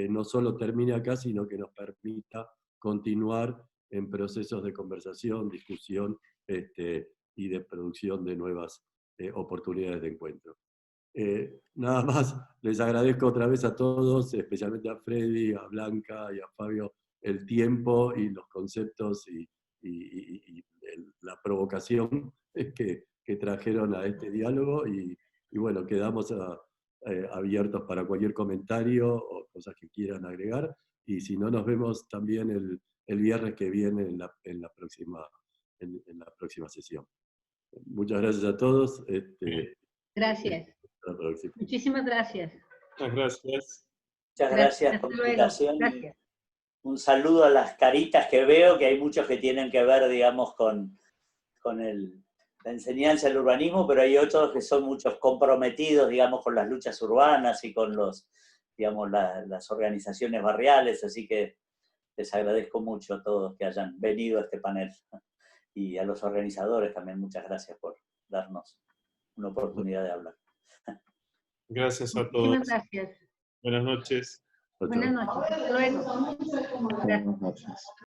Speaker 1: no solo termine acá, sino que nos permita continuar en procesos de conversación, discusión y de producción de nuevas oportunidades de encuentro. Nada más, les agradezco otra vez a todos, especialmente a Freddy, a Blanca y a Fabio, el tiempo y los conceptos y la provocación que trajeron a este diálogo, y bueno, quedamos abiertos para cualquier comentario o cosas que quieran agregar, y si no, nos vemos también el viernes que viene en la próxima sesión. Muchas gracias a todos.
Speaker 4: Gracias.
Speaker 1: Hasta la próxima.
Speaker 4: Muchísimas gracias.
Speaker 2: Muchas gracias.
Speaker 5: Muchas gracias por la invitación.
Speaker 4: Gracias.
Speaker 5: Un saludo a las caritas que veo, que hay muchos que tienen que ver, digamos, con la enseñanza del urbanismo, pero hay otros que son muchos comprometidos, digamos, con las luchas urbanas y con digamos, las organizaciones barriales, así que les agradezco mucho a todos que hayan venido a este panel. Y a los organizadores también, muchas gracias por darnos una oportunidad de hablar.
Speaker 2: Gracias a todos.
Speaker 4: Muchísimas gracias.
Speaker 2: Buenas noches.
Speaker 4: Buenas noches. Hasta luego. Gracias.